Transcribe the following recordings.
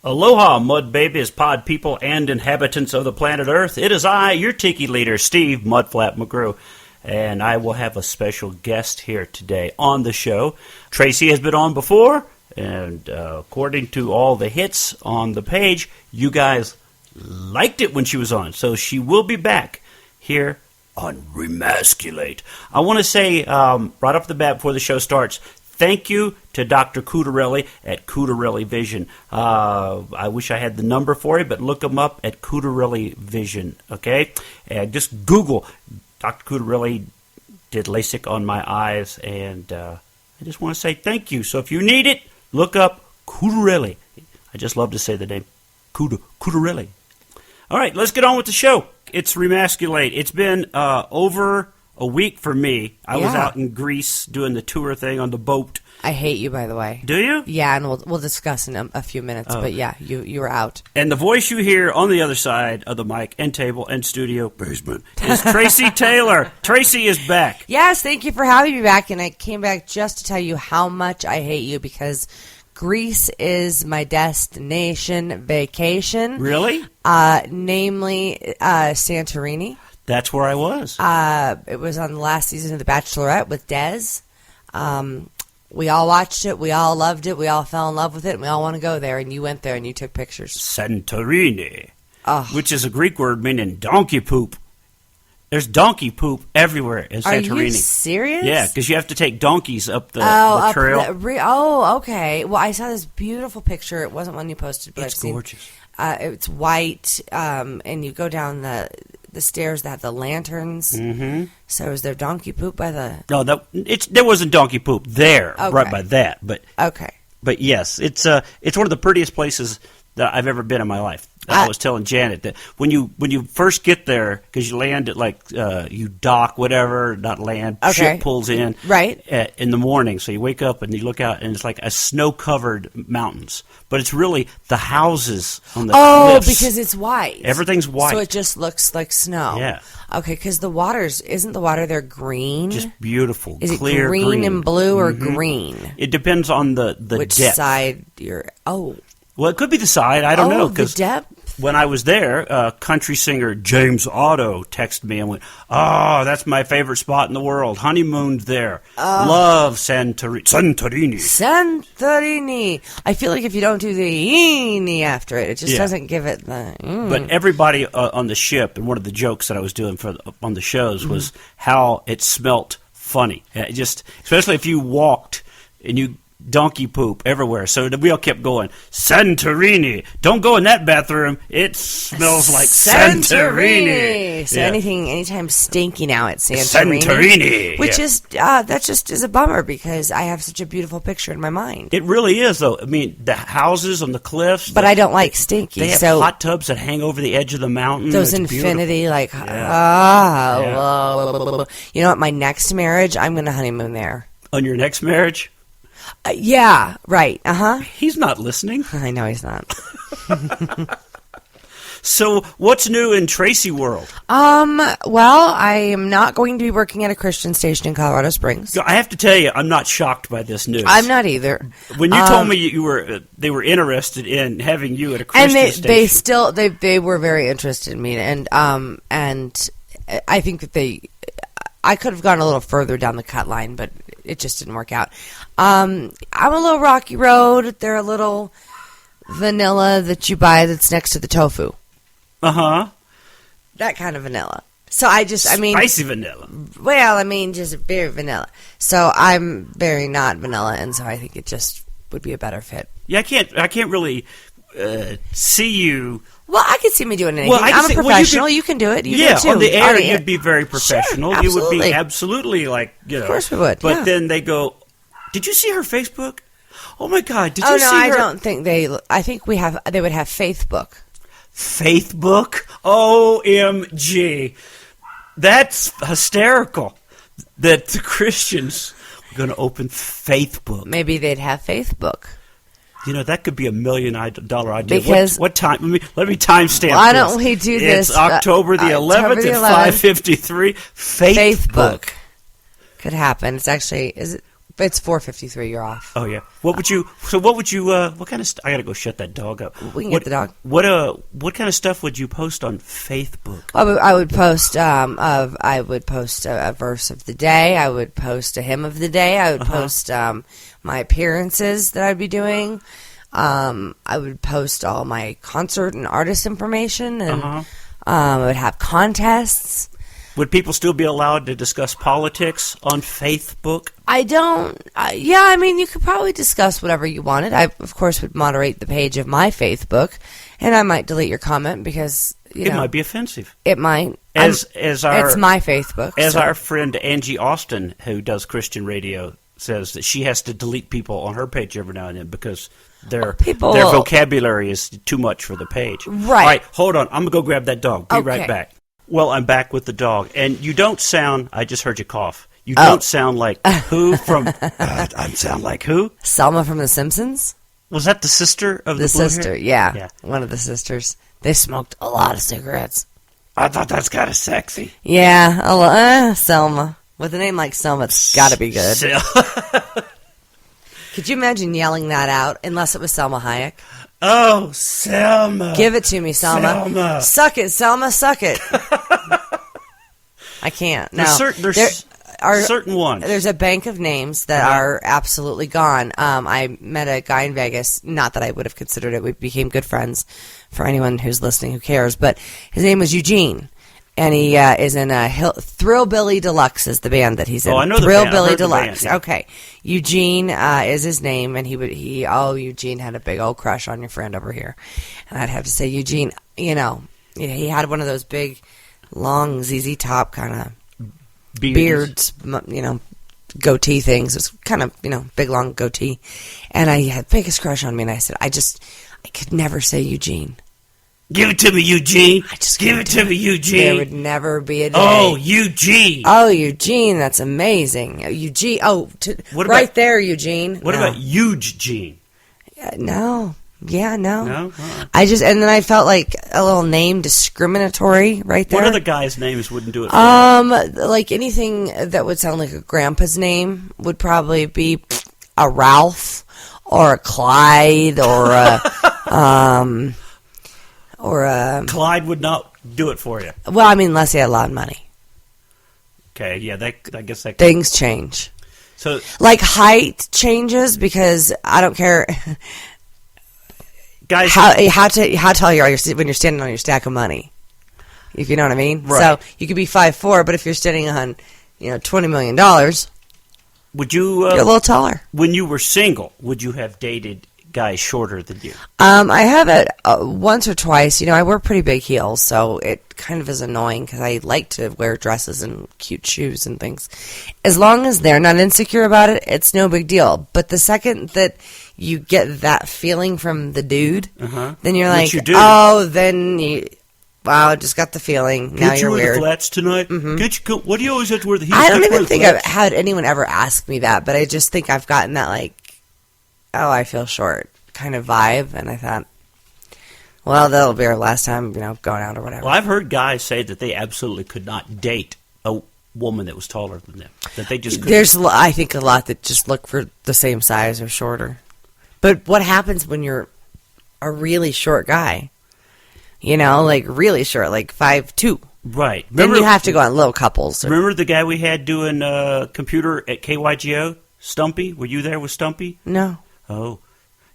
Aloha, mud babies, pod people, and inhabitants of the planet Earth. It is I, your tiki leader, Steve Mudflap McGrew, and I will have a special guest here today on the show. Tracy has been on before, and according to all the hits on the page, you guys liked it when she was on, so she will be back here on Remascualte. I want to say, right off the bat before the show starts, thank you to Dr. Cutarelli at Cutarelli Vision. I wish I had the number for you, but look him up at Cutarelli Vision, okay? And just Google Dr. Cutarelli did LASIK on my eyes, and I just want to say thank you. So if you need it, look up Cutarelli. I just love to say the name Cutarelli. All right, let's get on with the show. It's Remascualte. It's been over a week for me. I was out in Greece doing the tour thing on the boat. I hate you, by the way. Do you? Yeah, and we'll discuss in a few minutes. But yeah, you were out. And the voice you hear on the other side of the mic and table and studio basement is Tracy Taylor. Tracy is back. Yes, thank you for having me back. And I came back just to tell you how much I hate you because Greece is my destination vacation. Really? Namely Santorini. That's where I was. It was on the last season of The Bachelorette with Des. We all watched it. We all loved it. We all fell in love with it. And we all want to go there. And you went there and you took pictures. Santorini, which is a Greek word meaning donkey poop. There's donkey poop everywhere in Santorini. Are you serious? Yeah, because you have to take donkeys up the trail. Okay. Well, I saw this beautiful picture. It wasn't one you posted, but it's gorgeous. It's white, and you go down the stairs that have the lanterns. Mm-hmm. So is there donkey poop by the... No, there wasn't donkey poop there, right by that. But okay. But yes, it's one of the prettiest places that I've ever been in my life. I was telling Janet that when you first get there, because you land at you dock, whatever, not land, ship pulls in right in the morning. So you wake up and you look out and it's like a snow-covered mountains, but it's really the houses on the cliffs. Because it's white. Everything's white, so it just looks like snow. Yeah. Okay, because isn't the water there green? Just beautiful. Is clear, it green and blue or green? It depends on the which depth. Side you're. Oh. Well, it could be the side. I don't know. The depth? When I was there, country singer James Otto texted me and went, that's my favorite spot in the world. Honeymooned there. Love Santorini. Santorini. I feel like if you don't do the "ini" after it, it just doesn't give it the... But everybody on the ship, and one of the jokes that I was doing on the shows was how it smelt funny. Especially if you walked and you... donkey poop everywhere. So we all kept going, Santorini. Don't go in that bathroom. It smells like Santorini. So anytime stinky now at Santorini. Which is, that just is a bummer because I have such a beautiful picture in my mind. It really is, though. I mean, the houses on the cliffs. But I don't like stinky. They have hot tubs that hang over the edge of the mountain. Those infinity, beautiful. You know what? My next marriage, I'm going to honeymoon there. On your next marriage? Yeah, right. He's not listening. I know he's not. So, what's new in Tracy world? Well, I am not going to be working at a Christian station in Colorado Springs. I have to tell you, I'm not shocked by this news. I'm not either. When you told me they were interested in having you at a Christian station, they were very interested in me, and I think that I could have gone a little further down the cut line, but it just didn't work out. I'm a little Rocky Road. They're a little vanilla that you buy that's next to the tofu. That kind of vanilla. So spicy vanilla. Well, just very vanilla. So I'm very not vanilla, and so I think it just would be a better fit. Yeah, I can't really see you. Well, I could see me doing anything. I'm a professional. You can do it. You do too. On the air, you'd be very professional. Sure, you would be absolutely Of course we would. But then they go, did you see her Facebook? Oh, my God. Did you see her? I don't think I think they would have Facebook. Facebook? OMG. That's hysterical that the Christians are going to open Facebook. Maybe they'd have Facebook. That could be $1 million idea. Because what time? Let me timestamp. Why don't we do this? It's October the 11th at 5:53. Facebook could happen. It's actually It's 4:53. You're off. Oh yeah. What kind of I gotta go shut that dog up. We can get the dog. What kind of stuff would you post on Facebook? I would post I would post a verse of the day. I would post a hymn of the day. I would post my appearances that I'd be doing. I would post all my concert and artist information, and I would have contests. Would people still be allowed to discuss politics on Facebook? I don't. Yeah, I mean, you could probably discuss whatever you wanted. I, of course, would moderate the page of my Facebook, and I might delete your comment because it might be offensive. It might. It's my Facebook. As our friend Angie Austin, who does Christian radio, says that she has to delete people on her page every now and then because their vocabulary is too much for the page. Right. All right, hold on. I'm going to go grab that dog. Be right back. Well, I'm back with the dog, and you don't sound... I just heard you cough. You don't sound like who from... I sound like who? Selma from The Simpsons? Was that the sister of the sister, yeah. One of the sisters. They smoked a lot of cigarettes. I thought that's kind of sexy. Yeah, Selma. With a name like Selma, it's got to be good. Could you imagine yelling that out, unless it was Selma Hayek? Oh, Selma. Give it to me, Selma. Suck it, Selma, suck it. I can't. No. There's certain ones. There's a bank of names that are absolutely gone. I met a guy in Vegas, not that I would have considered it. We became good friends. For anyone who's listening, who cares? But his name was Eugene. And he is in Thrillbilly Deluxe is the band that he's in. Oh, I know Thrillbilly Deluxe. The band, yeah. Okay, Eugene is his name, and Eugene had a big old crush on your friend over here. And I'd have to say, Eugene, he had one of those big, long ZZ Top kind of beards, goatee things. It was kind of big long goatee, and I had the biggest crush on me. And I said, I could never say Eugene. Give it to me, Eugene. Give it to me, Eugene. There would never be a day. Oh, Eugene. Oh, Eugene. That's amazing. Eugene. Oh, right there, Eugene. What about Eugene? No. Yeah, no. No? And then I felt like a little name discriminatory right there. What other guys' names wouldn't do it for you? Like anything that would sound like a grandpa's name would probably be a Ralph or a Clyde or a... Clyde would not do it for you. Well, I mean, unless he had a lot of money. Okay, yeah, I guess that... Things change. So, like, height changes because I don't care... Guys... How tall you are when you're standing on your stack of money. If you know what I mean? Right. So, you could be 5'4", but if you're standing on, $20 million... Would you... you're a little taller. When you were single, would you have dated... guys shorter than you? I have it once or twice. I wear pretty big heels, so it kind of is annoying because I like to wear dresses and cute shoes and things. As long as they're not insecure about it, it's no big deal. But the second that you get that feeling from the dude, then you're like, wow, I just got the feeling. Now you're weird. Wear the flats tonight? Mm-hmm. What do you always have to wear the heels? I don't even think I've had anyone ever ask me that, but I just think I've gotten that I feel short kind of vibe, and I thought, well, that'll be our last time, going out or whatever. Well, I've heard guys say that they absolutely could not date a woman that was taller than them. That they just couldn't. There's, I think, a lot that just look for the same size or shorter. But what happens when you're a really short guy? Really short, like 5'2". Right. Then you have to go on little couples. Remember the guy we had doing computer at KYGO? Stumpy? Were you there with Stumpy? No. Oh.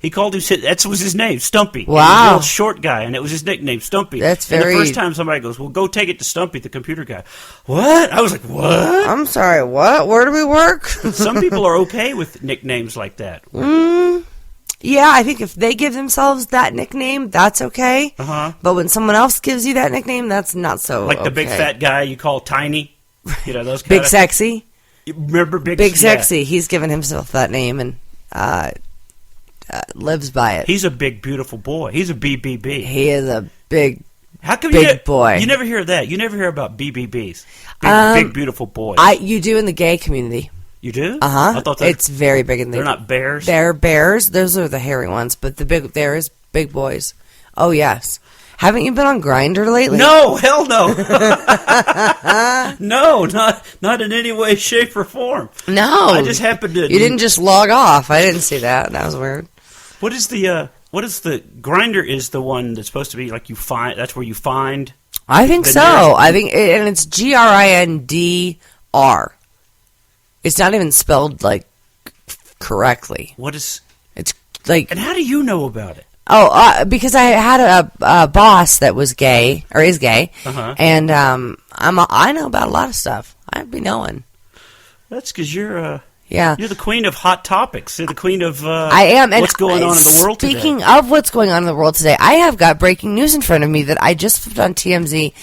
He called him, that was his name, Stumpy. Wow. He was a real short guy, and it was his nickname, Stumpy. That's And the first time somebody goes, well, go take it to Stumpy, the computer guy. What? I was like, what? I'm sorry, what? Where do we work? Some people are okay with nicknames like that. Yeah, I think if they give themselves that nickname, that's okay. But when someone else gives you that nickname, that's not so Like the big fat guy you call Tiny. Those Big Sexy? Remember Big Sexy? He's given himself that name and lives by it. He's a big, beautiful boy. He's a BBB. He is a big, How come big boy. You never hear of that. You never hear about BBBs. Big, beautiful boys. You do in the gay community. You do? Uh-huh. I thought it's very big in the... They're not bears? They're bears. Those are the hairy ones, but there is big boys. Oh, yes. Haven't you been on Grindr lately? No, hell no. No, not in any way, shape, or form. No. I just happened to... You didn't just log off. I didn't see that. That was weird. What is the Grindr is the one that's supposed to be like you find, that's where you find... I think so. I think, and it's Grindr. It's not even spelled, like, correctly. What is... It's like... And how do you know about it? Oh, because I had a boss that was gay, or is gay, and I know about a lot of stuff. I'd be knowing. That's because you're you're the queen of hot topics. You're the queen of I am. And what's going on in the world today. Speaking of what's going on in the world today, I have got breaking news in front of me that I just flipped on TMZ.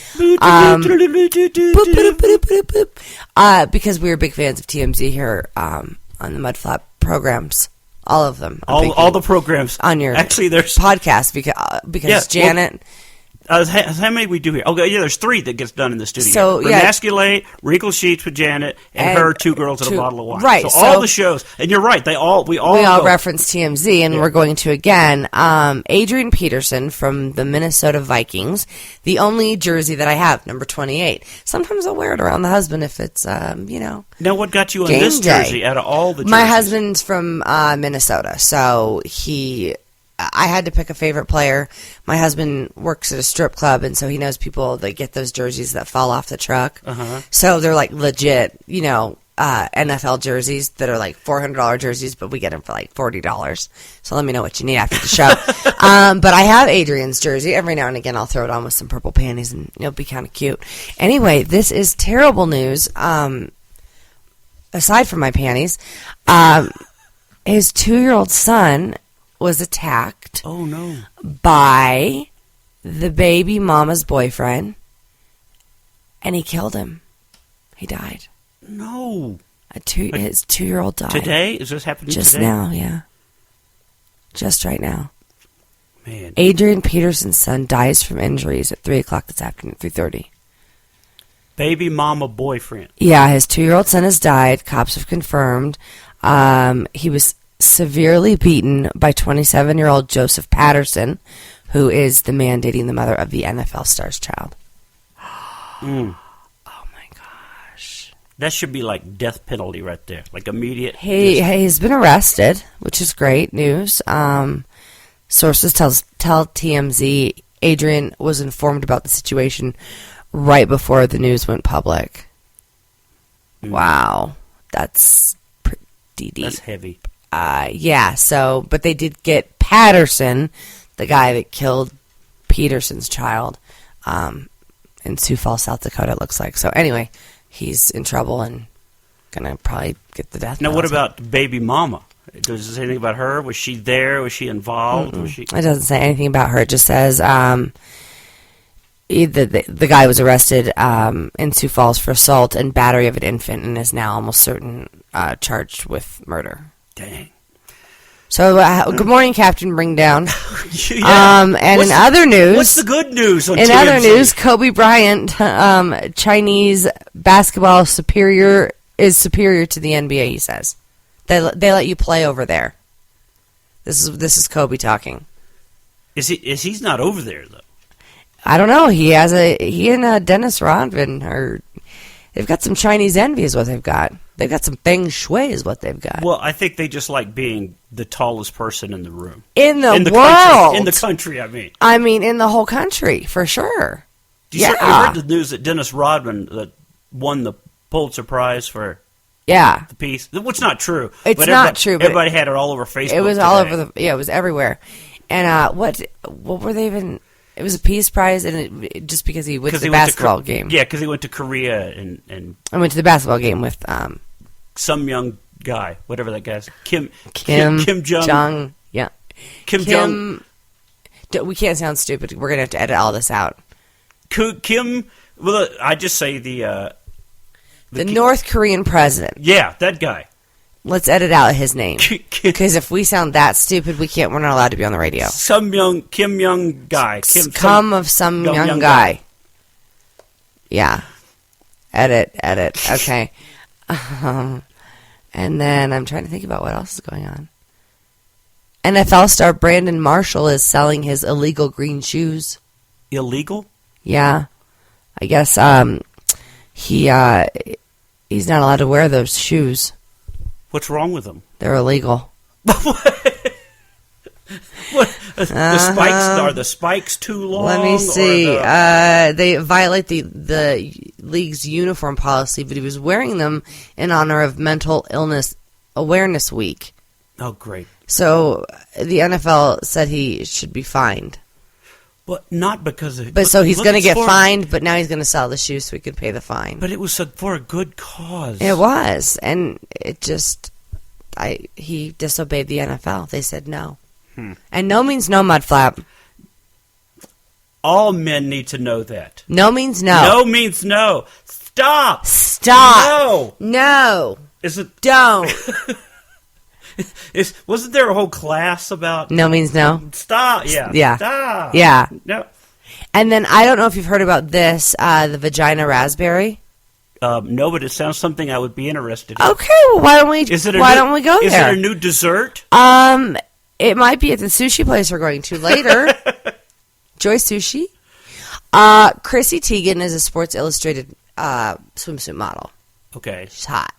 Because we are big fans of TMZ here on the Mudflap programs. All of them. All the programs. On your there's podcast because Janet... how many we do here? Oh, yeah, there's 3 that gets done in the studio. So, Remascualte, Regal Sheets with Janet, and her 2 girls and a bottle of wine. Right. So all the shows. And you're right. We all reference TMZ, and we're going to again. Adrian Peterson from the Minnesota Vikings, the only jersey that I have, number 28. Sometimes I'll wear it around the husband if it's, Now, what got you on game this day. jersey out of all the jerseys? My husband's from Minnesota, so I had to pick a favorite player. My husband works at a strip club, and so he knows people that get those jerseys that fall off the truck. So they're like legit, NFL jerseys that are like $400 jerseys, but we get them for like $40. So let me know what you need after the show. But I have Adrian's jersey. Every now and again, I'll throw it on with some purple panties, and it'll be kind of cute. Anyway, this is terrible news. Aside from my panties, his 2-year-old son was attacked by the baby mama's boyfriend, and he killed him. He died. No. His 2-year-old died. Today? Is this happening just today? now, yeah. Just right now. Man. Adrian Peterson's son dies from injuries at 3 o'clock this afternoon, 3:30. Baby mama boyfriend. Yeah, his 2-year-old son has died. Cops have confirmed. He was severely beaten by 27-year-old Joseph Patterson, who is the man dating the mother of the NFL star's child. Oh, my gosh. That should be like death penalty right there, like immediate. He's been arrested, which is great news. Sources tell TMZ Adrian was informed about the situation right before the news went public. Wow. That's pretty deep. That's heavy. But they did get Patterson, the guy that killed Peterson's child, in Sioux Falls, South Dakota, it looks like. So anyway, he's in trouble and gonna probably get the death penalty. Now, what about baby mama? Does it say anything about her? Was she there? Was she involved? It doesn't say anything about her. It just says the guy was arrested in Sioux Falls for assault and battery of an infant and is now almost certain charged with murder. Dang. So, good morning, Captain Bringdown. And in other news... What's the good news on In TMZ? other news, Kobe Bryant, Chinese basketball is superior to the NBA, he says. They let you play over there. This is Kobe talking. He's not over there, though? I don't know. He and Dennis Rodman they've got some Chinese envy is what they've got. They've got some feng shui is what they've got. Well, I think they just like being the tallest person in the room. In the world. Country. In the country, I mean. I mean, in the whole country, for sure. You heard the news that Dennis Rodman that won the Pulitzer Prize for the piece? Which not true. It's not true. But everybody had it all over Facebook. It was all over it was everywhere. And what were they even... It was a peace prize, and just because he went to the basketball game. Yeah, because he went to Korea and I went to the basketball game with some young guy, whatever that guy's Kim Jong. Yeah, Kim Jong. We can't sound stupid. We're gonna have to edit all this out. Kim. Well, I just say the North Korean president. Yeah, that guy. Let's edit out his name, because if we sound that stupid, we're not allowed to be on the radio. Some young Kim Young guy. Some young guy. Yeah. Edit. Okay. And then I'm trying to think about what else is going on. NFL star Brandon Marshall is selling his illegal green shoes. illegal? Yeah. I guess he's not allowed to wear those shoes. What's wrong with them? They're illegal. What? Are the spikes too long? Let me see. They violate the league's uniform policy, but he was wearing them in honor of Mental Illness Awareness Week. Oh, great. So the NFL said he should be fined. But not because of... But so he's going to get fined, but now he's going to sell the shoes so he can pay the fine. But it was for a good cause. It was, and it just... he disobeyed the NFL. They said no. And no means no, Mudflap. All men need to know that. No means no. No means no. Stop. No. Is it... Don't. Wasn't there a whole class about... No means no? Stop. Yeah. Yeah. Stop. Yeah. No. And then, I don't know if you've heard about this, the vagina raspberry. No, but it sounds something I would be interested in. Okay, well, why don't we go there? Is it a new dessert? It might be at the sushi place we're going to later. Joy Sushi. Chrissy Teigen is a Sports Illustrated swimsuit model. Okay. She's hot.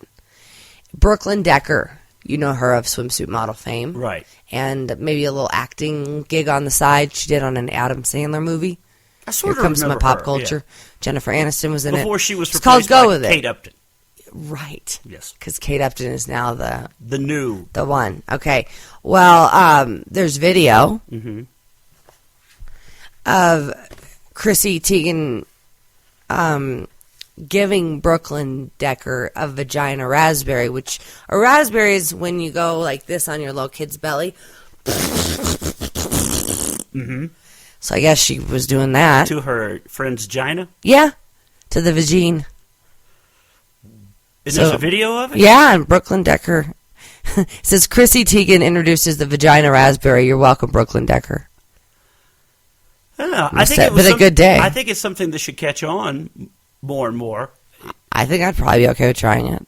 Brooklyn Decker, you know her of swimsuit model fame. Right. And maybe a little acting gig on the side she did on an Adam Sandler movie. I sort Here Comes My remember Pop her, Culture. yeah. Jennifer Aniston was in it. Before she was it's called replaced Go by With Kate It. Upton. Right. Yes. Because Kate Upton is now the one. Okay. Well, there's video of Chrissy Teigen giving Brooklyn Decker a vagina raspberry, which a raspberry is when you go like this on your little kid's belly. So I guess she was doing that. To her friend's gina? Yeah. To the vagine. Is there a video of it? Yeah, and Brooklyn Decker. It says, Chrissy Teigen introduces the vagina raspberry. You're welcome, Brooklyn Decker. I think it was a good day. I think it's something that should catch on more and more. I think I'd probably be okay with trying it.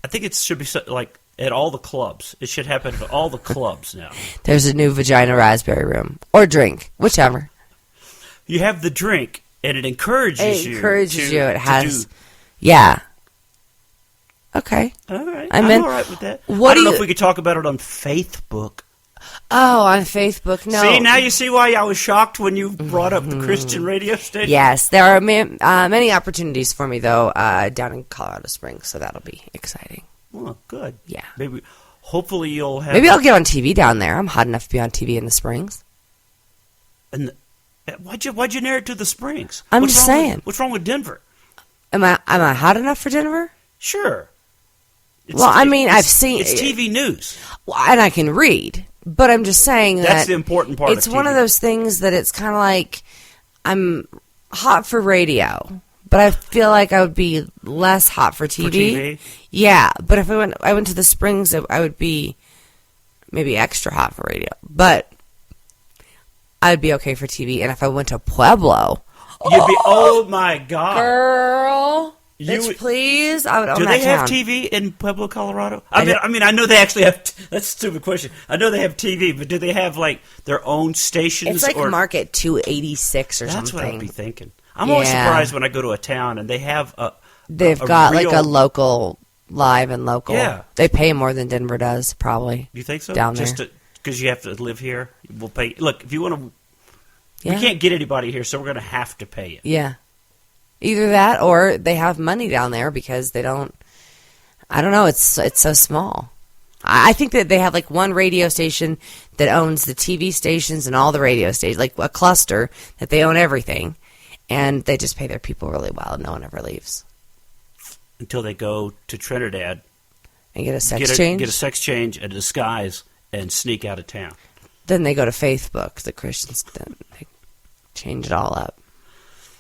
I think it should be like at all the clubs. It should happen at all the clubs now. There's a new vagina raspberry room. Or drink. Whichever. You have the drink, and it encourages you. It has... Yeah. Okay. All right. I'm all right with that. I don't know if we could talk about it on Facebook. Oh, on Facebook? No. See, now you see why I was shocked when you brought up the Christian radio station? Yes. There are many opportunities for me, though, down in Colorado Springs, so that'll be exciting. Well, good. Yeah. Hopefully you'll have... Maybe I'll get on TV down there. I'm hot enough to be on TV in the Springs. And why'd you narrow it to the Springs? I'm just saying. What's wrong with Denver? Am I hot enough for Denver? Sure. I've seen... It's TV news. Well, and I can read, but I'm just saying that's the important part it's of TV. one of those things that it's kind of like I'm hot for radio, but I feel like I would be less hot for TV. For TV? Yeah, but if I went to the Springs, I would be maybe extra hot for radio, but I would be okay for TV. And if I went to Pueblo... You'd be... Oh, my God. Girl... Bitch, please. I would own that town. Do they have TV in Pueblo, Colorado? I mean, I know they actually have... That's a stupid question. I know they have TV, but do they have, like, their own stations? It's like Market 286 or something. That's what I'd be thinking. I'm always surprised when I go to a town and they have They've got, like, a local, live and local. Yeah. They pay more than Denver does, probably. You think so? Down there. Just because you have to live here? We'll pay... Look, if you want to... Yeah. We can't get anybody here, so we're going to have to pay you. Yeah. Either that or they have money down there because they don't... I don't know. It's so small. I think that they have like one radio station that owns the TV stations and all the radio stations, like a cluster that they own everything. And they just pay their people really well and no one ever leaves. Until they go to Trinidad. And get a sex change? Get a sex change, a disguise, and sneak out of town. Then they go to Facebook, the Christians. Then they change it all up.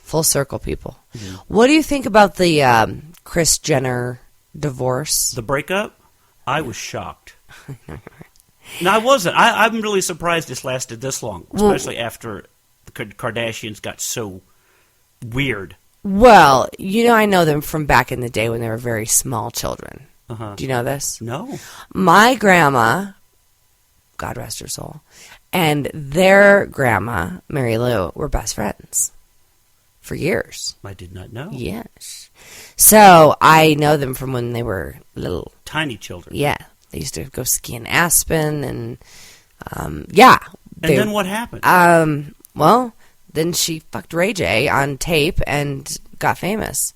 Full circle, people. Mm-hmm. What do you think about the Kris Jenner divorce? The breakup? I was shocked. No, I wasn't. I'm really surprised this lasted this long, especially after the Kardashians got so weird. Well, I know them from back in the day when they were very small children. Uh-huh. Do you know this? No. My grandma, God rest her soul, and their grandma, Mary Lou, were best friends for years. I did not know. Yes. So I know them from when they were little. Tiny children. Yeah. They used to go ski in Aspen, and yeah. And then what happened? Well, then she fucked Ray J on tape and got famous.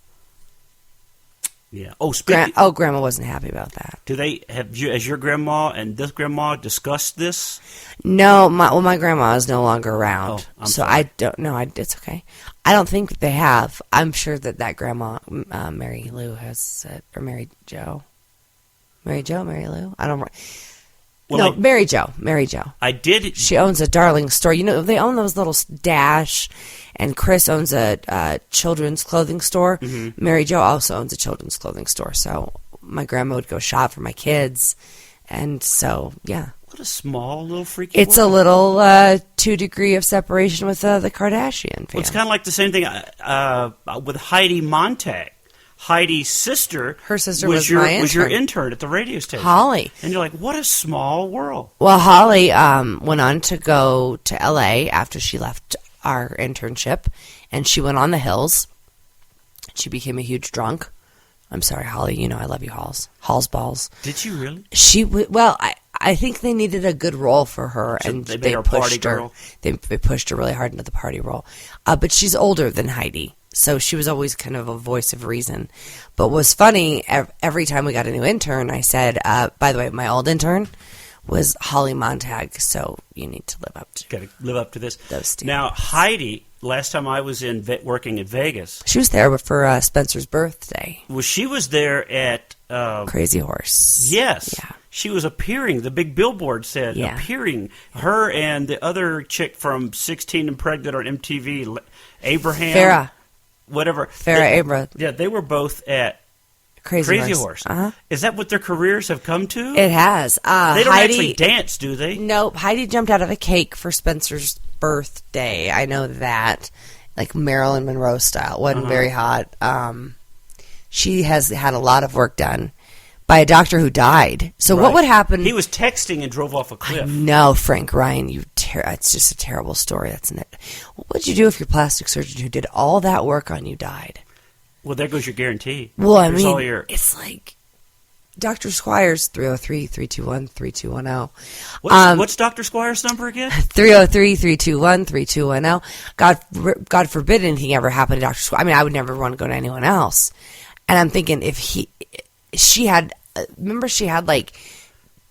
Yeah. Oh, speaking. Grandma wasn't happy about that. Do they have you, as your grandma and this grandma, discussed this? No, my grandma is no longer around, so sorry. I don't know. It's okay. I don't think they have. I'm sure that grandma, Mary Lou, has said, or Mary Jo, Mary Lou. I don't. Well, no, Mary Jo. I did. She owns a darling store. You know, they own those little Dash, and Chris owns a children's clothing store. Mm-hmm. Mary Jo also owns a children's clothing store. So my grandma would go shop for my kids, and so yeah. What a small little freaky. It's world. a little 2 degree of separation with the Kardashian family. Well, it's kind of like the same thing with Heidi Montag. Heidi's sister, her sister was your intern at the radio station. Holly. And you're like, what a small world. Well, Holly went on to go to L.A. after she left our internship, and she went on the hills. She became a huge drunk. I'm sorry, Holly. You know I love you, Halls balls. Did you really? Well, I think they needed a good role for her, so and they pushed her. They pushed her really hard into the party role. But she's older than Heidi. So she was always kind of a voice of reason. But what was funny, every time we got a new intern, I said, by the way, my old intern was Holly Montag, so you need to live up to Got to live up to this. Those standards. Now, Heidi, last time I was working at Vegas. She was there for Spencer's birthday. Well, she was there at... Crazy Horse. Yes. Yeah. She was appearing. The big billboard said appearing. Her and the other chick from 16 and Pregnant on MTV, Abraham... Farrah. Whatever. Farrah Abraham. Yeah, they were both at Crazy Horse. Uh-huh. Is that what their careers have come to? It has. They don't actually dance, do they? Nope. Heidi jumped out of a cake for Spencer's birthday. I know that. Like Marilyn Monroe style. Wasn't very hot. She has had a lot of work done by a doctor who died. So what would happen? He was texting and drove off a cliff. No, Frank Ryan, it's just a terrible story. What would you do if your plastic surgeon who did all that work on you died? Well, there goes your guarantee. Well, I mean, it's like Dr. Squires, 303-321-3210. What's Dr. Squires' number again? 303-321-3210. God forbid anything ever happened to Dr. Squires. I mean, I would never want to go to anyone else. And I'm thinking she had like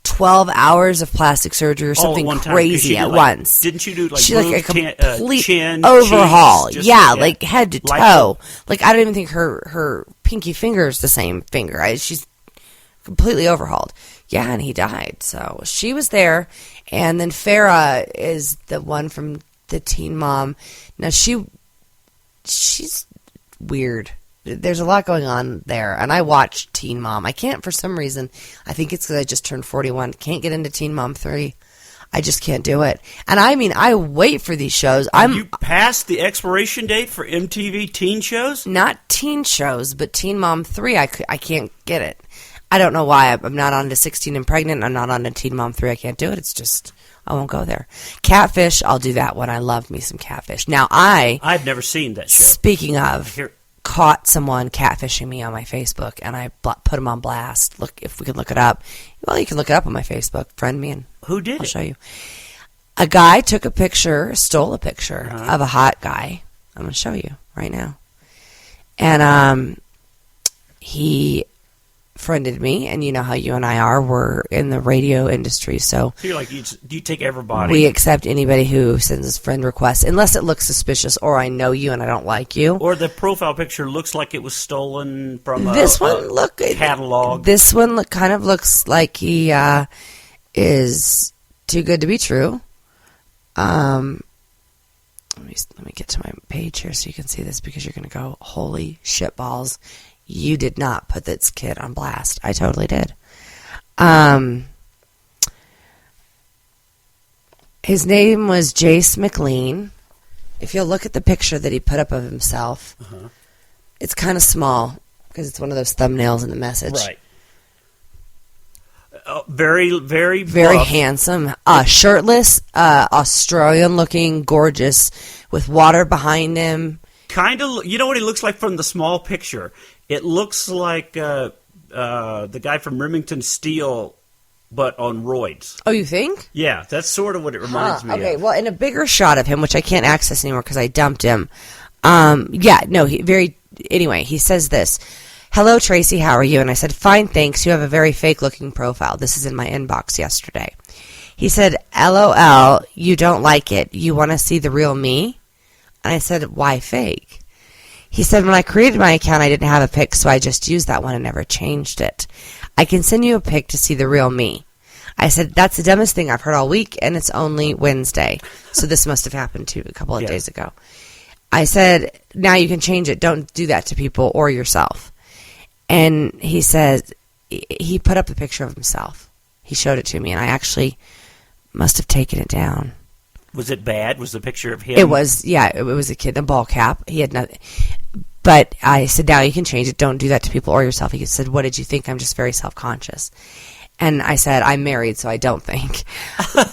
12 hours of plastic surgery or something crazy at once. Didn't you do like she like a complete chin, overhaul? cheeks, like head to toe. Like I don't even think her pinky finger is the same finger. She's completely overhauled. Yeah, and he died. So she was there, and then Farrah is the one from the Teen Mom. Now she's weird. There's a lot going on there, and I watch Teen Mom. I can't for some reason. I think it's because I just turned 41. Can't get into Teen Mom 3. I just can't do it. And I mean, I wait for these shows. You passed the expiration date for MTV teen shows? Not teen shows, but Teen Mom 3. I can't get it. I don't know why. I'm not on to 16 and Pregnant. I'm not on to Teen Mom 3. I can't do it. It's just, I won't go there. Catfish, I'll do that one. I love me some Catfish. Now, I've never seen that show. Speaking of... caught someone catfishing me on my Facebook, and I put him on blast. Look, if we can look it up. Well, you can look it up on my Facebook. Friend me, and who did I'll show you. A guy took a picture, stole a picture of a hot guy. I'm going to show you right now. And he friended me, and you know how you and I are. We're in the radio industry, so you're like, you take everybody. We accept anybody who sends us friend requests, unless it looks suspicious, or I know you and I don't like you, or the profile picture looks like it was stolen from a catalog. This one kind of looks like he is too good to be true. Let me get to my page here so you can see this, because you're going to go, holy shit balls. You did not put this kid on blast. I totally did. His name was Jace McLean. If you'll look at the picture that he put up of himself, it's kind of small because it's one of those thumbnails in the message. Right. Very, very, very buff. handsome, shirtless, Australian-looking, gorgeous, with water behind him. Kind of, you know what he looks like from the small picture? It looks like the guy from Remington Steele, but on roids. Oh, you think? Yeah, that's sort of what it reminds me okay, of. well, in a bigger shot of him, which I can't access anymore because I dumped him. Anyway, he says this. Hello, Tracy, how are you? And I said, fine, thanks. You have a very fake-looking profile. This is in my inbox yesterday. He said, LOL, you don't like it. You want to see the real me? And I said, why fake? He said, when I created my account, I didn't have a pic, so I just used that one and never changed it. I can send you a pic to see the real me. I said, that's the dumbest thing I've heard all week, and it's only Wednesday. So this must have happened to a couple of days ago. I said, now you can change it. Don't do that to people or yourself. And he says, he put up a picture of himself. He showed it to me, and I actually must have taken it down. Was it bad? Was the picture of him? It was, yeah. It was a kid in a ball cap. He had nothing. But I said, now you can change it. Don't do that to people or yourself. He said, what did you think? I'm just very self-conscious. And I said, I'm married, so I don't think.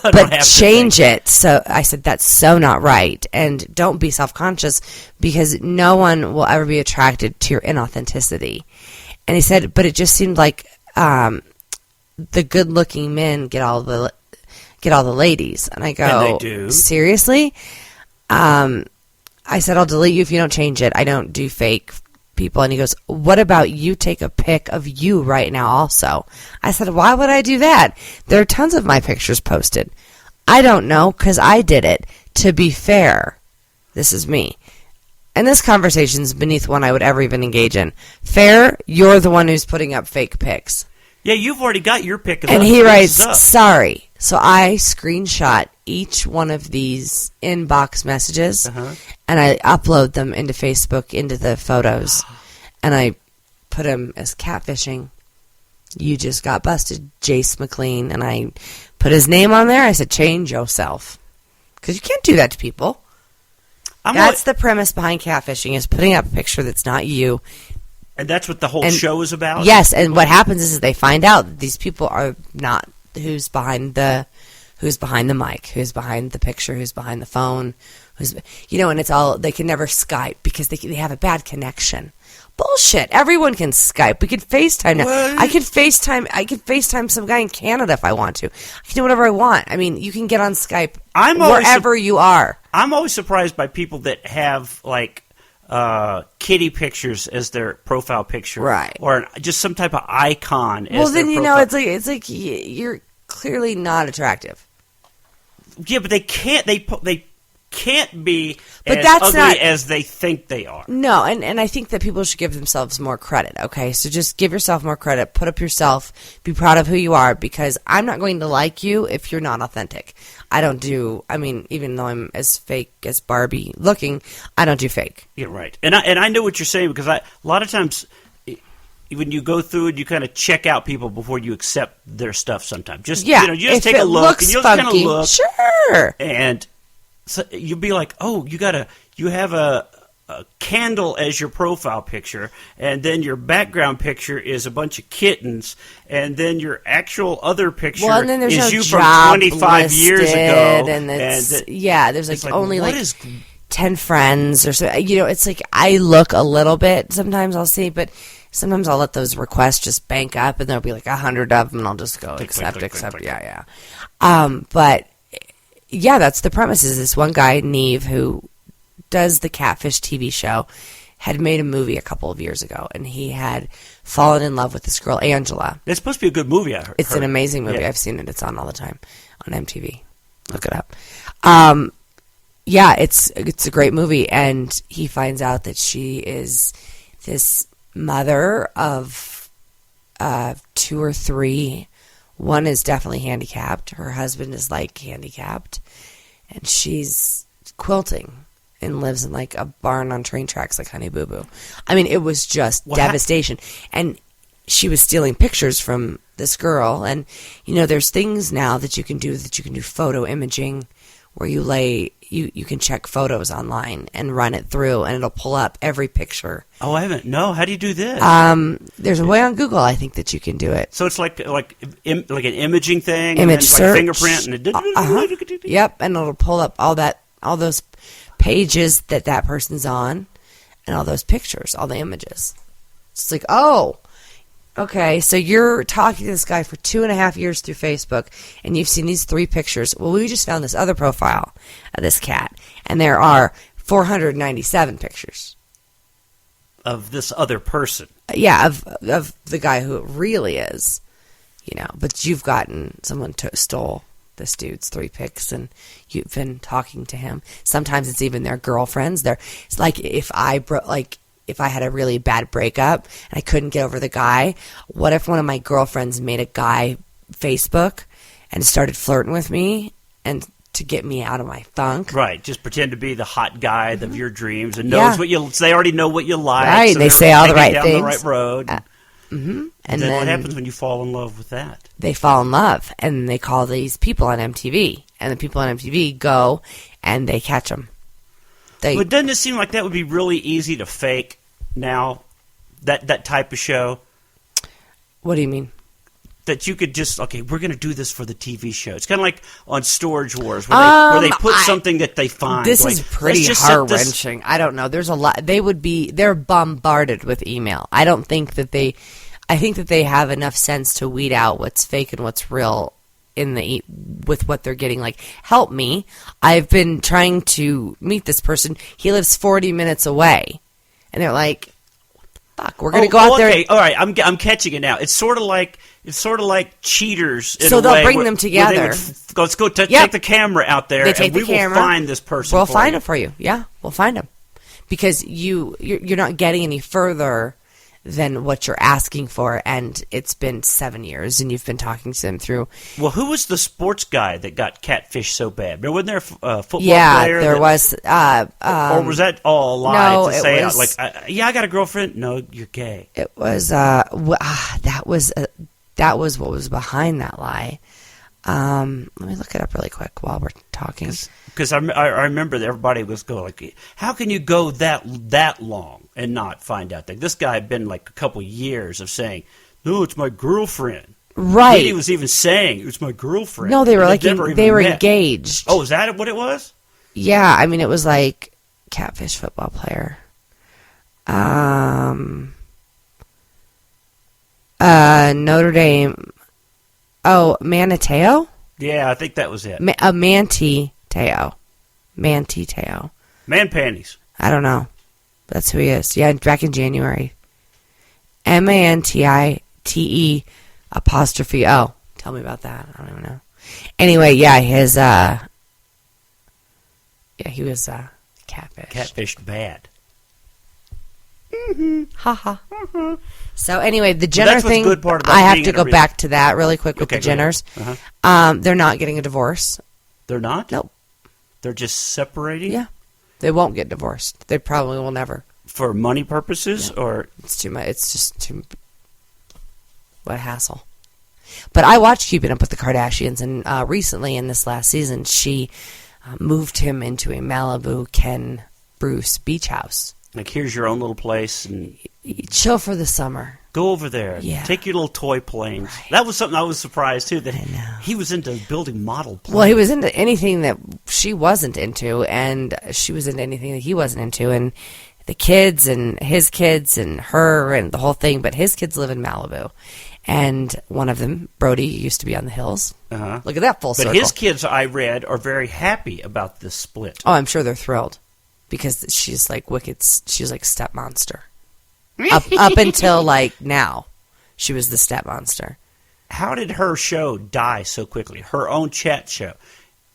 But change it. So I said, that's so not right. And don't be self-conscious because no one will ever be attracted to your inauthenticity. And he said, but it just seemed like the good-looking men get all the ladies. And I go, and they do. Seriously? I said, I'll delete you if you don't change it. I don't do fake people. And he goes, what about you take a pic of you right now also? I said, why would I do that? There are tons of my pictures posted. I don't know because I did it. To be fair, this is me. And this conversation's beneath one I would ever even engage in. Fair, you're the one who's putting up fake pics. Yeah, you've already got your pic. And he writes, sorry. So I screenshot each one of these inbox messages, and I upload them into Facebook, into the photos, and I put them as catfishing. You just got busted, Jace McLean. And I put his name on there. I said, change yourself. Because you can't do that to people. That's the premise behind catfishing, is putting up a picture that's not you. And that's what the whole show is about? Yes, and what happens is they find out that these people are not who's behind the mic, who's behind the picture, who's behind the phone, and it's all, they can never Skype because they have a bad connection. Bullshit. Everyone can Skype. We could FaceTime now. What? I could FaceTime some guy in Canada if I want to. I can do whatever I want. I mean, you can get on Skype wherever you are. I'm always surprised by people that have, like, kitty pictures as their profile picture. Right. Or just some type of icon as well, then, their profile. it's like you're clearly not attractive. Yeah, but they can't be but as that's ugly not, as they think they are. No, and I think that people should give themselves more credit, okay? So just give yourself more credit, put up yourself, be proud of who you are, because I'm not going to like you if you're not authentic. Even though I'm as fake as Barbie looking, I don't do fake. Yeah, right. And I know what you're saying, because a lot of times when you go through it, you kind of check out people before you accept their stuff sometimes. You just take a look, and you'll kind of look. Sure. And so you'll be like, oh, you have a candle as your profile picture, and then your background picture is a bunch of kittens, and then your actual other picture is you from 25 years ago. There's only 10 friends or so. It's like I look a little bit. Sometimes I'll see, but sometimes I'll let those requests just bank up, and there'll be like 100 of them, and I'll just go accept. Yeah. But yeah, that's the premise. Is this one guy, Neve, who does the Catfish TV show, had made a movie a couple of years ago, and he had fallen in love with this girl, Angela. It's supposed to be a good movie, I heard. It's an amazing movie. Yeah. I've seen it. It's on all the time on MTV. Look it up. It's a great movie, and he finds out that she is this mother of 2 or 3. One is definitely handicapped. Her husband is handicapped, and she's quilting and lives in a barn on train tracks like Honey Boo Boo. I mean, it was just devastation. And she was stealing pictures from this girl. And, there's things now that you can do photo imaging where you can check photos online and run it through, and it'll pull up every picture. Oh, I haven't. No, how do you do this? There's a way on Google, I think, that you can do it. So it's like an imaging thing, Image and search. Like fingerprint, and it Yep, and it'll pull up all those pages that person's on, and all those pictures, all the images. It's like, oh, okay, so you're talking to this guy for 2.5 years through Facebook, and you've seen these 3 pictures. Well, we just found this other profile of this cat, and there are 497 pictures of this other person. Yeah, of the guy who it really is, But you've gotten someone stole this dude's 3 pics, and you've been talking to him. Sometimes it's even their girlfriends. It's like if I had a really bad breakup and I couldn't get over the guy, what if one of my girlfriends made a guy Facebook and started flirting with me and to get me out of my funk? Right, just pretend to be the hot guy of your dreams and knows what they already know what you like. Right, so they say all the right down things. The right road. And then what happens when you fall in love with that? They fall in love, and they call these people on MTV, and the people on MTV go and they catch them. But doesn't it seem like that would be really easy to fake now, that type of show? What do you mean? That you could just, okay, we're going to do this for the TV show. It's kind of like on Storage Wars, where they put something that they find. This is pretty heart-wrenching. I don't know. There's a lot. They're bombarded with email. I think that they have enough sense to weed out what's fake and what's real with what they're getting. Like, help me. I've been trying to meet this person. He lives 40 minutes away. And they're like, fuck, we're going to go out there. Okay, all right, I'm catching it now. It's sort of like cheaters. So they'll bring them together. Let's go take the camera out there, and we will find this person. We'll find him for you. Yeah, we'll find him because you're not getting any further than what you're asking for, and it's been 7 years, and you've been talking to them through. Well, who was the sports guy that got catfished so bad? Wasn't there a football player? There was. Or was that all a lie? No, it was. I got a girlfriend. No, you're gay. It was. That was what was behind that lie. Let me look it up really quick while we're talking. Because I remember that everybody was going like, how can you go that long and not find out that this guy had been like a couple years of saying, no, it's my girlfriend. Right. He was even saying it's my girlfriend. No, they were engaged. Oh, is that what it was? Yeah, I mean it was like catfish football player. Notre Dame. Oh, Manateo? Yeah, I think that was it. Mantiteo. Man panties. I don't know. That's who he is. Yeah, back in January. Mantite apostrophe O. Tell me about that. I don't even know. Anyway, yeah, he was catfish. Catfished bad. Mm-hmm. Ha ha. Mm-hmm. So anyway, the Jenner thing, I have to go back to that really quick with the Jenners. They're not getting a divorce. They're not? Nope. They're just separating? Yeah. They won't get divorced. They probably will never. For money purposes? Yeah. Or it's too much. It's just too... What a hassle. But I watched Keeping Up with the Kardashians, and recently in this last season, she moved him into a Malibu Ken Bruce beach house. Like, here's your own little place, and chill for the summer. Go over there. Yeah. Take your little toy planes. Right. That was something I was surprised, too, that he was into building model planes. Well, he was into anything that she wasn't into, and she was into anything that he wasn't into, and the kids and his kids and her and the whole thing, but his kids live in Malibu. And one of them, Brody, used to be on the hills. Uh-huh. Look at that full circle. But his kids, I read, are very happy about this split. Oh, I'm sure they're thrilled. Because she's like wicked, she's like step monster. Up until like now, she was the step monster. How did her show die so quickly? Her own chat show.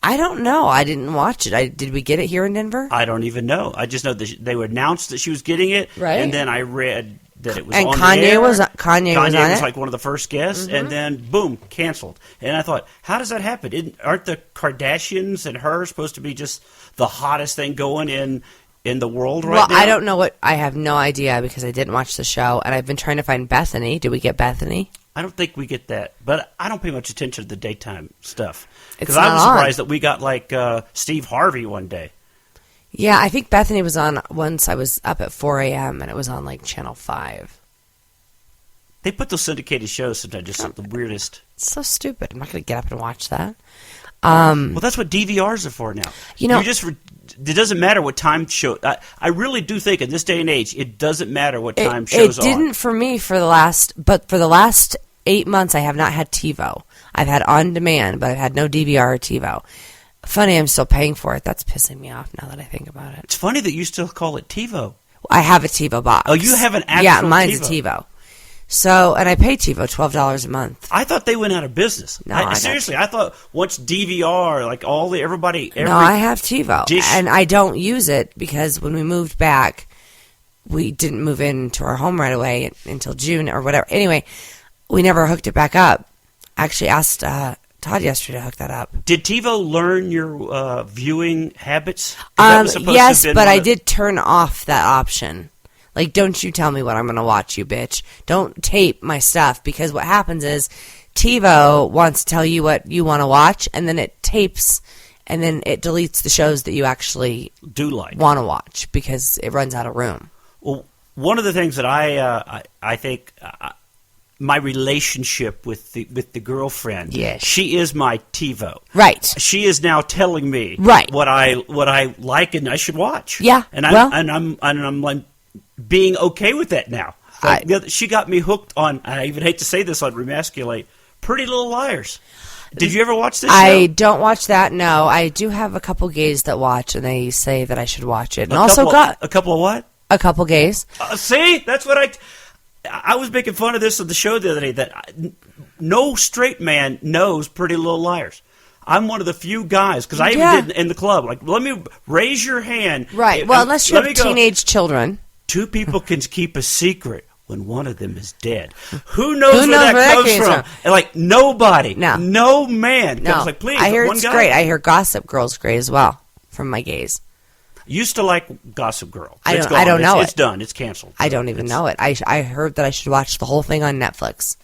I don't know. I didn't watch it. Did we get it here in Denver? I don't even know. I just know that they announced that she was getting it, right? And then I read that it was and on Kanye the air. Kanye was on it. Like one of the first guests, and then boom, canceled. And I thought, how does that happen? Aren't the Kardashians and her supposed to be just the hottest thing going in the world right now? Well, I don't know I have no idea because I didn't watch the show, and I've been trying to find Bethany. Did we get Bethany? I don't think we get that. But I don't pay much attention to the daytime stuff. Because It's I not was on. surprised that we got like Steve Harvey one day. Yeah, I think Bethany was on once. I was up at 4 a.m. and it was on like Channel 5. They put those syndicated shows sometimes, just the weirdest. It's so stupid. I'm not going to get up and watch that. Well, that's what DVRs are for now. You know, it doesn't matter what time show. I really do think in this day and age, it doesn't matter what time shows It didn't for me for the last 8 months. I have not had TiVo. I've had on demand, but I've had no DVR or TiVo. Funny, I'm still paying for it. That's pissing me off now that I think about it. It's funny that you still call it TiVo. I have a TiVo box. Oh, you have an actual Yeah, mine's TiVo. a TiVo. So, and I pay TiVo $12 a month. I thought they went out of business. No, Seriously, I thought once DVR, like everybody. No, I have TiVo, dish- and I don't use it because when we moved back, we didn't move into our home right away until June or whatever. Anyway, we never hooked it back up. I actually asked Todd yesterday to hook that up. Did TiVo learn your viewing habits? That was supposed to Yes, have been but one I of- did turn off that option. Like, don't you tell me what I'm going to watch, you bitch. Don't tape my stuff, because what happens is TiVo wants to tell you what you want to watch, and then it tapes, and then it deletes the shows that you actually do like want to watch because it runs out of room. Well, one of the things that I think my relationship with the girlfriend, Yes. she is my TiVo. Right. She is now telling me Right. what I like and I should watch. Yeah, and well- I'm like being okay with that now. Like, she got me hooked on. I even hate to say this on Remascualte, Pretty Little Liars. Did you ever watch this show? I don't watch that, no. I do have a couple gays that watch, and they say that I should watch it. And a couple of what? a couple gays. See, that's what I was making fun of this on the show the other day, that no straight man knows Pretty Little Liars. I'm one of the few guys, because I even did in the club. Like, let me raise your hand. Right. Well, unless you have teenage children. Two people can keep a secret when one of them is dead. Who knows where that comes from? And like, nobody. No. No man. No. Like, please, I hear one it's guy. great. I hear Gossip Girl's great as well from my gays. Used to like Gossip Girl. I It's don't- I gone. don't know It's it. done. It's canceled. I don't even know it. I heard that I should watch the whole thing on Netflix,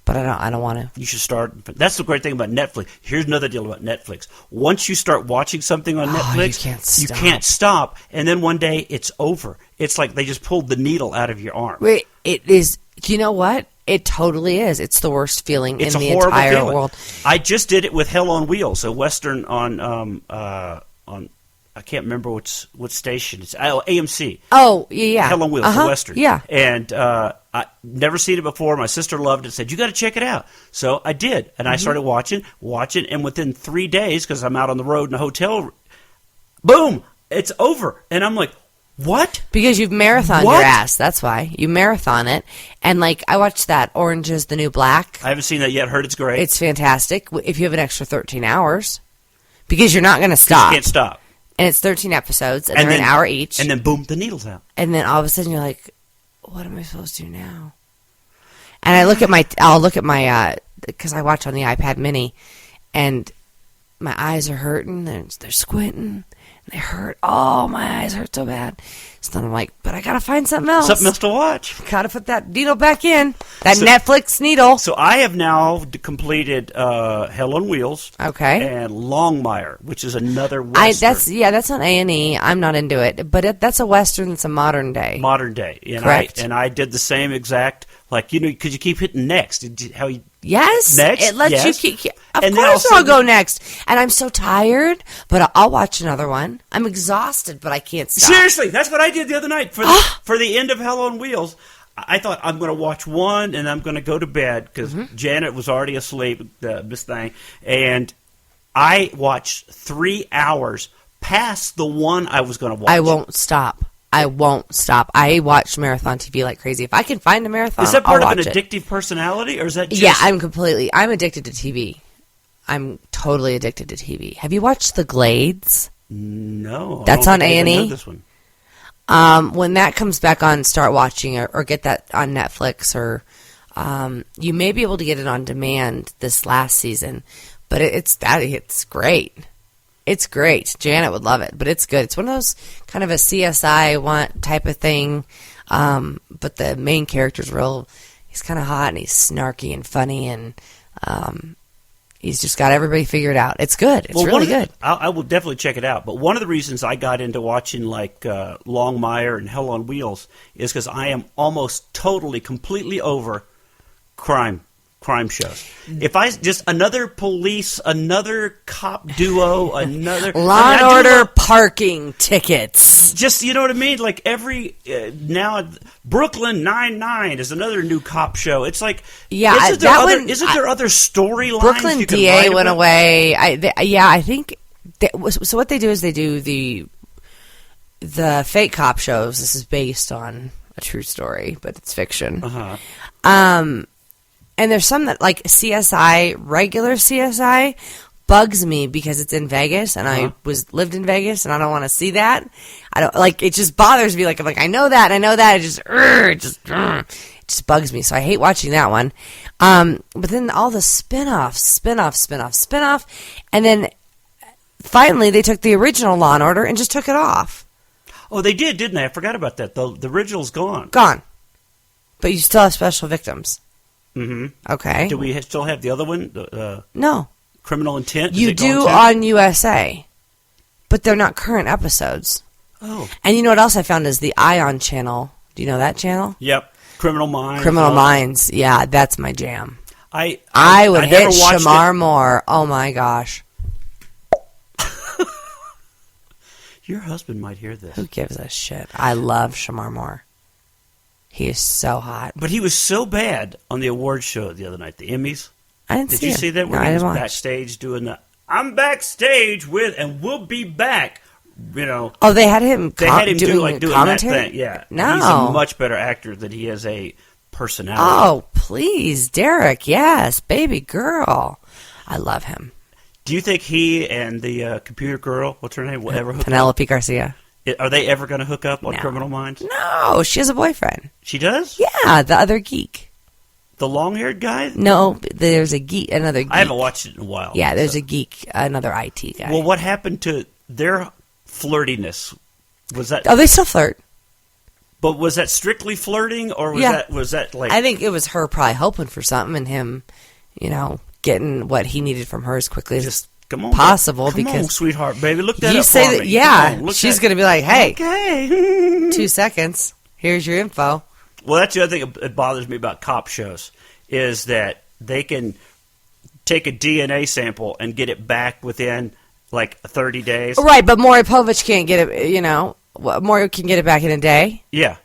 but I don't want to. You should start. That's the great thing about Netflix. Here's another deal about Netflix. Once you start watching something on Netflix, you can't stop. and then one day it's over. It's like they just pulled the needle out of your arm. Wait, it is. You know what? It totally is. It's the worst feeling It's in a the horrible entire feeling. world. I just did it with Hell on Wheels, a Western on I can't remember what station it's. AMC. Oh, yeah. Hell on Wheels, Uh-huh. the Western. Yeah. And I never seen it before. My sister loved it. Said, you got to check it out. So I did, and I started watching, and within 3 days, because I'm out on the road in a hotel, boom, it's over, and I'm like, what? Because you've marathoned What? your ass. That's why. You marathon it. And, like, I watched that Orange is the New Black. I haven't seen that yet. Heard it's great. It's fantastic if you have an extra 13 hours. Because you're not going to You stop. can't stop. And it's 13 episodes, and, And they're then- an hour each. And then boom, the needle's out. And then all of a sudden you're like, what am I supposed to do now? And I'll look at my, because I watch on the iPad mini, and my eyes are hurting, they're squinting, and they hurt. Oh, my eyes hurt so bad. So then I'm like, but I gotta find something else. Something else to watch. Gotta put that needle back in. That Netflix needle. So I have now completed Hell on Wheels. Okay. And Longmire, which is another Western. That's on A&E. I'm not into it, but that's a Western. That's a modern day. Modern day. And Correct. I did the same exact, like, because you keep hitting next. How you Yes, Next? it lets Yes. you keep. Of And then course, also I'll go next. And I'm so tired, but I'll watch another one. I'm exhausted, but I can't stop. Seriously, that's what I did the other night for the end of Hell on Wheels. I thought I'm going to watch one and I'm going to go to bed because Janet was already asleep, this thing, and I watched 3 hours past the one I was going to watch. I won't stop. I won't stop. I watch marathon TV like crazy. If I can find a marathon, Is that part I'll of an watch it. addictive personality, or is that just... Yeah, I'm addicted to TV. I'm totally addicted to TV. Have you watched The Glades? No. That's on A&E? This one. When that comes back on, start watching or get that on Netflix, or you may be able to get it on demand this last season. But it's great. It's great. Janet would love it, but it's good. It's one of those kind of a CSI type of thing. But the main character's He's kind of hot and he's snarky and funny and he's just got everybody figured out. It's good. It's really good. I will definitely check it out. But one of the reasons I got into watching like Longmire and Hell on Wheels is because I am almost totally, completely over crime shows. If I just another police, another cop duo, another Law and Order parking tickets. Just, you know what I mean? Like every now Brooklyn Nine-Nine is another new cop show. It's like isn't there other storylines? Brooklyn you can DA went about? Away. I think so. What they do is they do the fake cop shows. This is based on a true story, but it's fiction. And there's some that, like CSI, regular CSI, bugs me because it's in Vegas, and I lived in Vegas, and I don't want to see that. I don't like it. Just bothers me. Like I'm like I know that. It just bugs me. So I hate watching that one. But then all the spin-off, and then finally they took the original Law and Order and just took it off. Oh, they did, didn't they? I forgot about that. The original's gone. Gone. But you still have Special Victims. Mm-hmm. Okay. Do we still have the other one? No. Criminal Intent? You do on USA, but they're not current episodes. Oh. And you know what else I found is the Ion channel. Do you know that channel? Yep. Criminal Minds. Criminal Minds. Yeah, that's my jam. I would hit Shamar Moore. Oh my gosh. Your husband might hear this. Who gives a shit? I love Shamar Moore. He is so hot. But he was so bad on the awards show the other night, the Emmys. I didn't see Did you it. see that? Where he was backstage doing the, I'm backstage with, and we'll be back. You know. Oh, they had him doing commentary? that thing. Yeah. No. He's a much better actor than he is a personality. Oh, please, Derek. Yes, baby girl. I love him. Do you think he and the computer girl, what's her name, will ever hook up? Penelope Garcia. Are they ever going to hook up on Criminal Minds? No, she has a boyfriend. She does? Yeah, the other geek. The long-haired guy? No, there's another geek. I haven't watched it in a while. Yeah, there's a geek, another IT guy. Well, what happened to their flirtiness? Was that? Oh, they still flirt. But was that strictly flirting, or was that like? I think it was her probably hoping for something, and him, getting what he needed from her as quickly as possible. Come on, sweetheart, baby, look that you up say for that, me. yeah. She's going to be like, "Hey, okay, 2 seconds. Here's your info." Well, that's the other thing that bothers me about cop shows is that they can take a DNA sample and get it back within like 30 days. Right, but Maury Povich can't get it. Maury can get it back in a day. Yeah,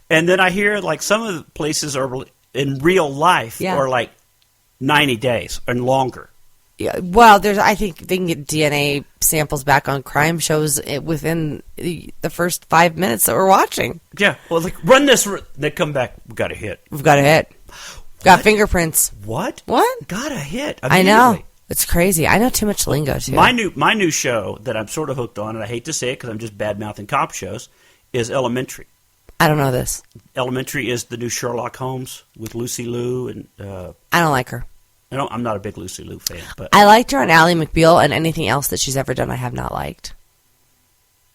and then I hear like some of the places are in real life are like 90 days and longer. Yeah, well, I think they can get DNA samples back on crime shows within the first 5 minutes that we're watching. Yeah, well, like run this. They come back. We got a hit. We've got a hit. Got fingerprints. What? Got a hit. I know. It's crazy. I know too much lingo too. My new show that I'm sort of hooked on, and I hate to say it because I'm just bad mouthing cop shows, is Elementary. I don't know this. Elementary is the new Sherlock Holmes with Lucy Liu, and I don't like her. I'm not a big Lucy Liu fan, but I liked her on Ally McBeal, and anything else that she's ever done, I have not liked.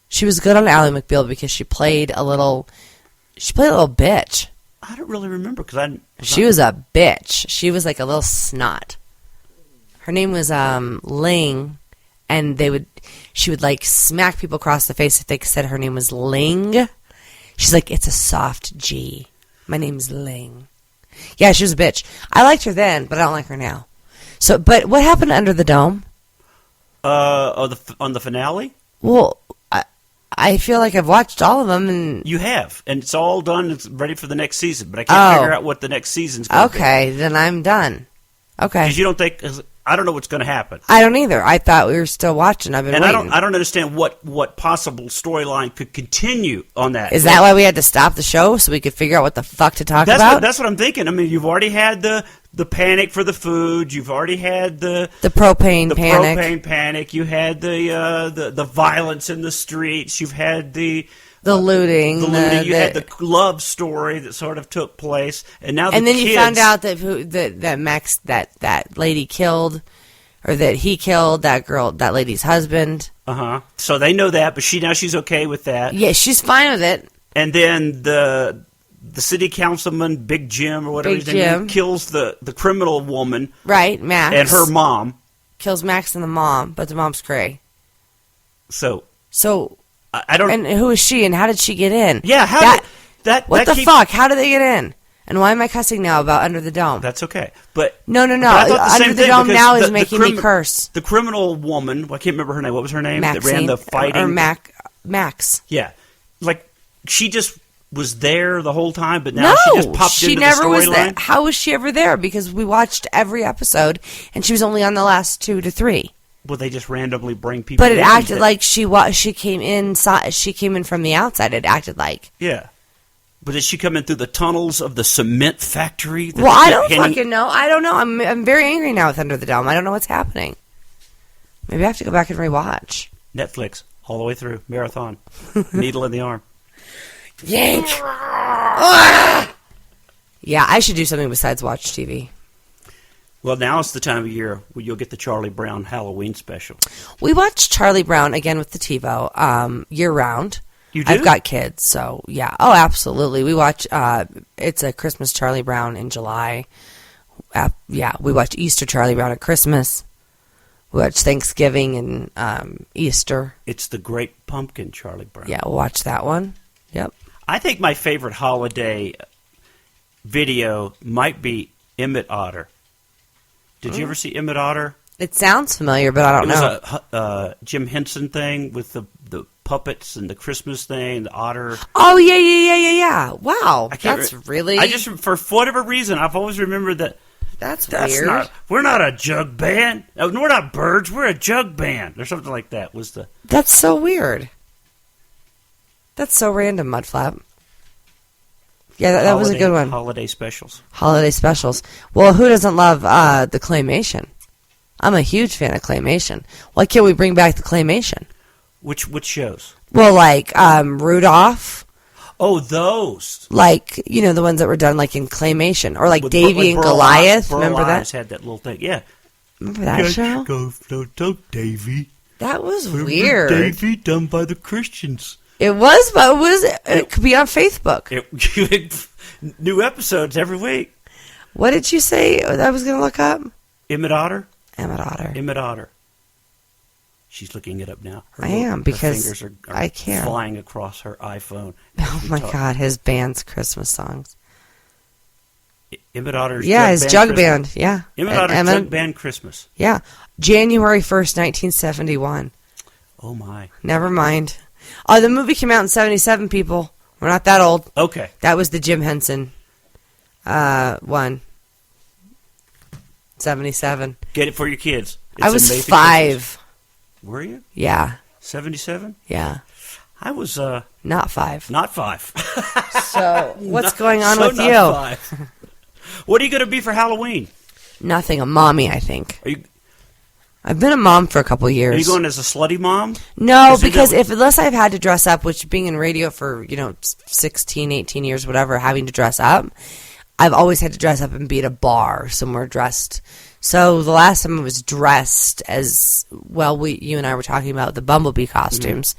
She was good on Ally McBeal because she played a little bitch. I don't really remember because she was a bitch. She was like a little snot. Her name was Ling, and she would like smack people across the face if they said her name was Ling. She's like, it's a soft G. My name's Ling. Yeah, she was a bitch. I liked her then, but I don't like her now. So, but what happened Under the Dome? On the finale? Well, I feel like I've watched all of them, and you have, and it's all done. It's ready for the next season, but I can't figure out what the next season's going to be. Okay, then I'm done. Okay, because you don't think I don't know what's going to happen. I don't either. I thought we were still watching. I've been waiting. I don't understand what possible storyline could continue on that. Is that why we had to stop the show so we could figure out what the fuck to talk about? That's what I'm thinking. I mean, you've already had the panic for the food. You've already had the propane panic. Propane panic. You had the violence in the streets. You've had the looting. You had the love story that sort of took place, and now then you found out that Max that lady killed, or that he killed that lady's husband. So they know that, but she's okay with that. Yeah, she's fine with it. And then the city councilman, Big Jim or whatever Big his name Jim. is, kills the criminal woman. Right, Max. And her mom. Kills Max and the mom, but the mom's cray. So I don't... And who is she, and how did she get in? Yeah, What the fuck? How did they get in? And why am I cussing now about Under the Dome? That's okay. But No. but I thought Under the Dome now is making me curse. The criminal woman, I can't remember her name. What was her name? Maxine, that ran the fighting. Or Max. Yeah. Like, she just was there the whole time, but now she just popped into the storyline. She never was there. How was she ever there? Because we watched every episode, and she was only on the last 2 to 3. Well, they just randomly bring people in. But it acted like she came in from the outside. It acted like. Yeah. But did she come in through the tunnels of the cement factory? Well, I don't fucking know. I don't know. I'm very angry now with Under the Dome. I don't know what's happening. Maybe I have to go back and rewatch. Netflix, all the way through, marathon, needle in the arm. Yank! Yeah, I should do something besides watch TV. Well, now it's the time of year where you'll get the Charlie Brown Halloween special. We watch Charlie Brown again with the TiVo year-round. You do? I've got kids, so yeah. Oh, absolutely. We watch, it's a Christmas Charlie Brown in July. Yeah, we watch Easter Charlie Brown at Christmas. We watch Thanksgiving and Easter. It's the Great Pumpkin Charlie Brown. Yeah, we'll watch that one. Yep. I think my favorite holiday video might be Emmett Otter. Did you ever see Emmett Otter? It sounds familiar, but I don't know. It was a Jim Henson thing with the puppets and the Christmas thing, the otter. Oh, yeah. Wow. That's really... For whatever reason, I've always remembered that. That's weird. We're not a jug band. We're not birds. We're a jug band. Or something like that was the... That's so weird. That's so random, Mudflap. Yeah, that was a good one. Holiday specials. Well, who doesn't love the claymation? I'm a huge fan of claymation. Why can't we bring back the claymation? Which shows? Well, like Rudolph. Oh, those. Like, the ones that were done like in claymation. Or like Davy and Goliath. Remember that? had that little thing, yeah. Remember that show? Go float up, Davy. That was weird. Davy, done by the Christians. It was, but it could be on Facebook. New episodes every week. What did you say I was going to look up? Emmett Otter? Emmett Otter. She's looking it up now. I am, because her fingers are I can't. flying across her iPhone. Oh, my God. His band's Christmas songs. Emmett Otter's his jug band. Yeah. Emmett Otter's jug band Christmas. Yeah. January 1st, 1971. Oh, my. Never mind. Oh, the movie came out in 77, people. We're not that old. Okay. That was the Jim Henson one. 77. Get it for your kids. I was 5. Christmas. Were you? Yeah. 77? Yeah. I was not 5. Not 5. So what's going on with not you? 5. What are you going to be for Halloween? Nothing. A mommy, I think. Are you? I've been a mom for a couple years. Are you going as a slutty mom? No, because unless I've had to dress up, which being in radio for 16, 18 years, whatever, having to dress up, I've always had to dress up and be at a bar somewhere dressed. So the last time I was dressed as, well, you and I were talking about the Bumblebee costumes,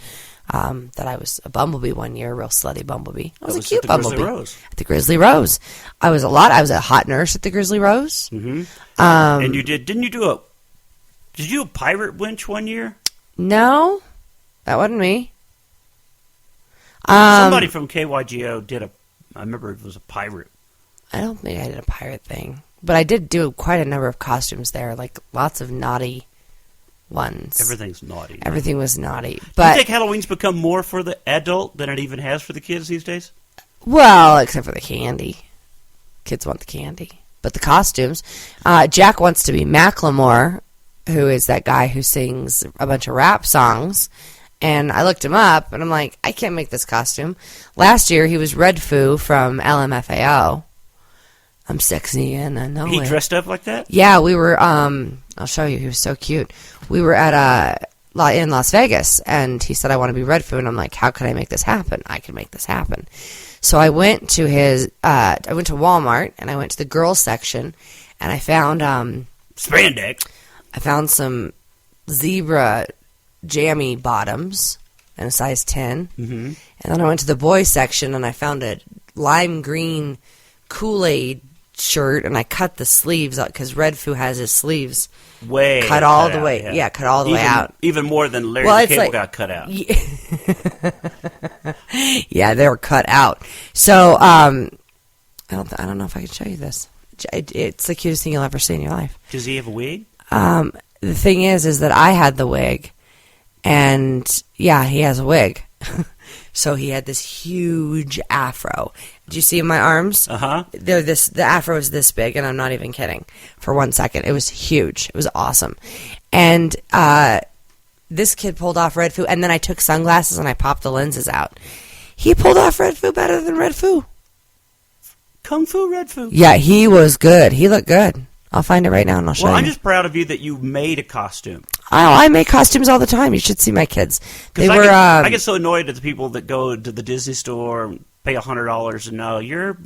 that I was a Bumblebee one year, a real slutty Bumblebee. I was a cute Bumblebee. At the Grizzly Rose. I was a hot nurse at the Grizzly Rose. Mm-hmm. And you didn't you do a pirate winch one year? No, that wasn't me. Somebody from KYGO did I remember it was a pirate. I don't think I did a pirate thing. But I did do quite a number of costumes there, like lots of naughty ones. Everything's naughty. Everything was naughty. But do you think Halloween's become more for the adult than it even has for the kids these days? Well, except for the candy. Kids want the candy. But the costumes. Jack wants to be Macklemore, who is that guy who sings a bunch of rap songs. And I looked him up, and I'm like, I can't make this costume. Last year, he was Red Foo from LMFAO. I'm sexy and I know He it. dressed up like that? Yeah, we were, I'll show you, he was so cute. We were at in Las Vegas, and he said, I want to be Red Foo, and I'm like, how can I make this happen? I can make this happen. So I went to Walmart, and I went to the girls section, and I found, spandex. I found some zebra jammy bottoms in a size 10. Mm-hmm. And then I went to the boys section, and I found a lime green Kool-Aid shirt, and I cut the sleeves out because Red Foo has his sleeves cut all the way. Yeah, cut all the way out. Even more than Larry the Cable got cut out. Yeah, they were cut out. So I don't know if I can show you this. It's the cutest thing you'll ever see in your life. Does he have a wig? The thing is that I had the wig, and yeah, he has a wig. So he had this huge afro. Did you see my arms? Uh-huh. The afro is this big, and I'm not even kidding. For 1 second, it was huge. It was awesome. And this kid pulled off Red Foo, and then I took sunglasses and I popped the lenses out. He pulled off Red Foo better than Red Foo. Kung Fu Red Foo. Yeah, he was good. He looked good. I'll find it right now and I'll show you. Well, I'm just proud of you that you made a costume. Oh, I make costumes all the time. You should see my kids. I get so annoyed at the people that go to the Disney store and pay $100 and know you're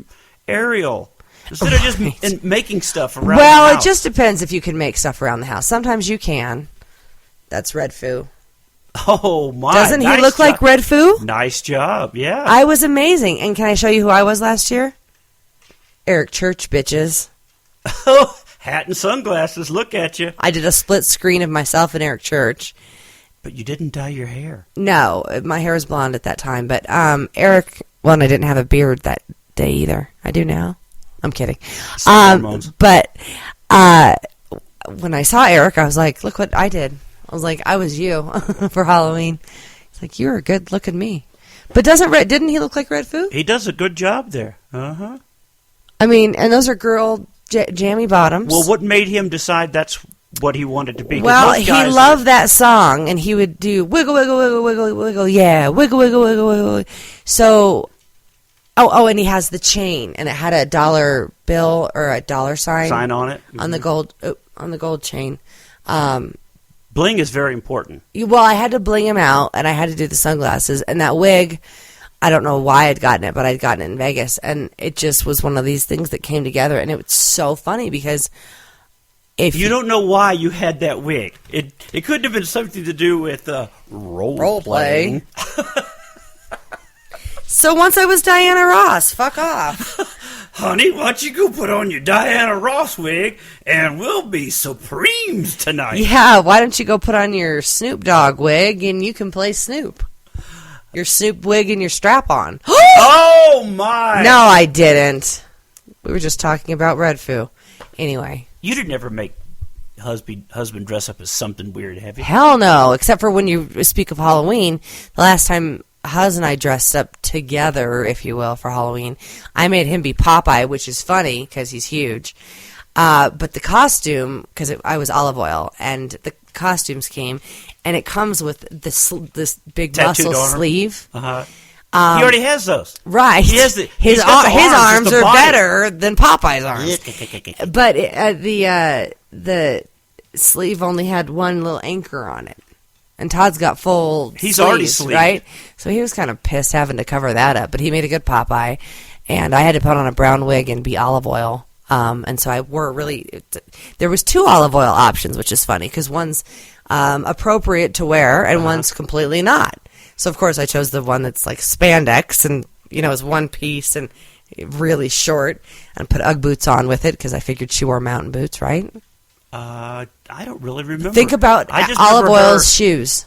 Ariel. Instead of just making stuff around the house. Well, it just depends if you can make stuff around the house. Sometimes you can. That's Red Foo. Oh, my. Doesn't he look like Red Foo? Nice job, yeah. I was amazing. And can I show you who I was last year? Eric Church, bitches. Oh, hat and sunglasses. Look at you. I did a split screen of myself and Eric Church. But you didn't dye your hair. No, my hair was blonde at that time. But Eric, well, and I didn't have a beard that day either. I do now. I'm kidding. But when I saw Eric, I was like, look what I did. I was like, I was you for Halloween. It's like, you're a good look at me. But didn't he look like Red Foo? He does a good job there. Uh-huh. I mean, and those are girl jammy bottoms. Well, what made him decide that's what he wanted to be? Well, he loved that song, and he would do wiggle, wiggle, wiggle, wiggle, wiggle, yeah, wiggle, wiggle, wiggle, wiggle. So, and he has the chain, and it had a dollar bill or a dollar sign on it on the gold chain. Bling is very important. Well, I had to bling him out, and I had to do the sunglasses, and that wig. I don't know why I'd gotten it, but I'd gotten it in Vegas, and it just was one of these things that came together, and it was so funny because if you don't know why you had that wig, it couldn't have been something to do with role playing. So once I was Diana Ross, fuck off. Honey, why don't you go put on your Diana Ross wig, and we'll be supremes tonight. Yeah, why don't you go put on your Snoop Dogg wig, and you can play Snoop. Your Snoop wig and your strap on. Oh, my. No, I didn't. We were just talking about Red Foo. Anyway. You didn't ever make husband dress up as something weird, have you? Hell no, except for when you speak of Halloween. The last time Huz and I dressed up together, if you will, for Halloween, I made him be Popeye, which is funny because he's huge. But the costume, because I was olive oil, and the costumes came, and it comes with this big tattooed muscle arm. sleeve. Uh-huh. He already has those. Right. His arms are better than Popeye's arms. But the sleeve only had one little anchor on it. And Todd's got full He's sleeves, already sleeved. Right? So he was kind of pissed having to cover that up. But he made a good Popeye. And I had to put on a brown wig and be olive oil. And so I wore there was 2 olive oil options, which is funny because one's appropriate to wear and one's completely not. So of course I chose the one that's like spandex and is one piece and really short, and put Ugg boots on with it because I figured she wore mountain boots, right? I don't really remember. Think about olive oil's shoes,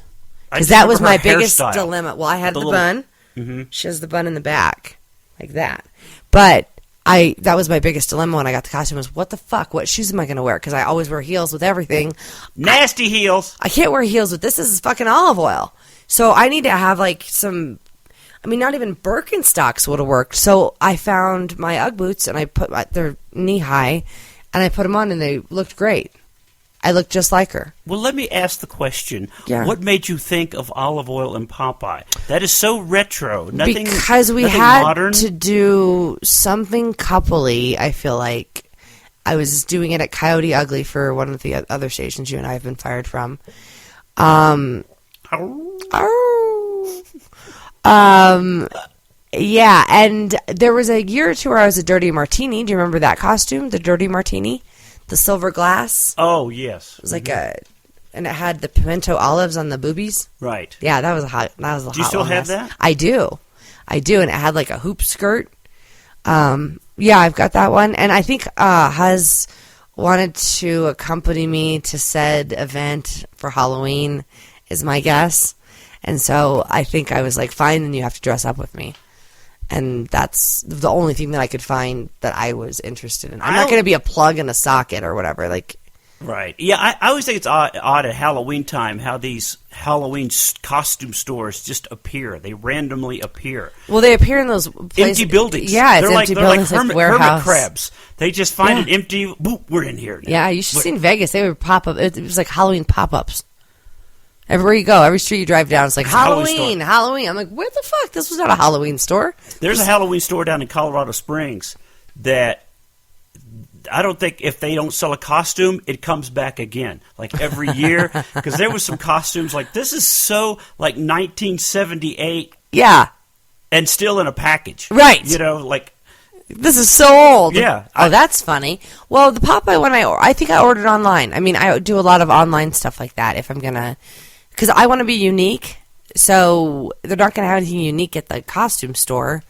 because that was my biggest dilemma. Well, I had the bun. Mm-hmm. She has the bun in the back, like that. But that was my biggest dilemma when I got the costume was, what the fuck? What shoes am I going to wear? Because I always wear heels with everything. Nasty heels. I can't wear heels with this. This is fucking olive oil. So I need to have like not even Birkenstocks would have worked. So I found my Ugg boots and I put they're knee high, and I put them on and they looked great. I looked just like her. Well, let me ask the question. Yeah. What made you think of olive oil and Popeye? That is so retro. Because we had modern to do something coupley, I feel like. I was doing it at Coyote Ugly for one of the other stations you and I have been fired from. Yeah, and there was a year or two where I was a Dirty Martini. Do you remember that costume, the Dirty Martini? The silver glass? Oh, yes. It was like and it had the pimento olives on the boobies. Right. Yeah, that was a hot. That was a hot. Do you still have that? I do, and it had like a hoop skirt. Yeah, I've got that one. And I think Huz wanted to accompany me to said event for Halloween, is my guess. And so I think I was like, fine, then you have to dress up with me. And that's the only thing that I could find that I was interested in. I'm not going to be a plug in a socket or whatever. Like, right. Yeah, I always think it's odd at Halloween time how these Halloween costume stores just appear. They randomly appear. Well, they appear in those places. Empty buildings. Yeah, it's empty buildings, they're like warehouse. hermit crabs. They just find an empty, boop, we're in here now. Yeah, you should have seen Vegas. They would pop up. It was like Halloween pop-ups. Everywhere you go, every street you drive down, it's like Halloween. I'm like, what the fuck? This was not a Halloween store. There's a Halloween store down in Colorado Springs that I don't think if they don't sell a costume, it comes back again, like every year. Because there was some costumes like, this is so like 1978. Yeah. And still in a package. Right. You know, like. This is so old. Yeah. Oh, that's funny. Well, the Popeye one, I think I ordered online. I mean, I do a lot of online stuff like that if I'm going to. Because I want to be unique, so they're not going to have anything unique at the costume store.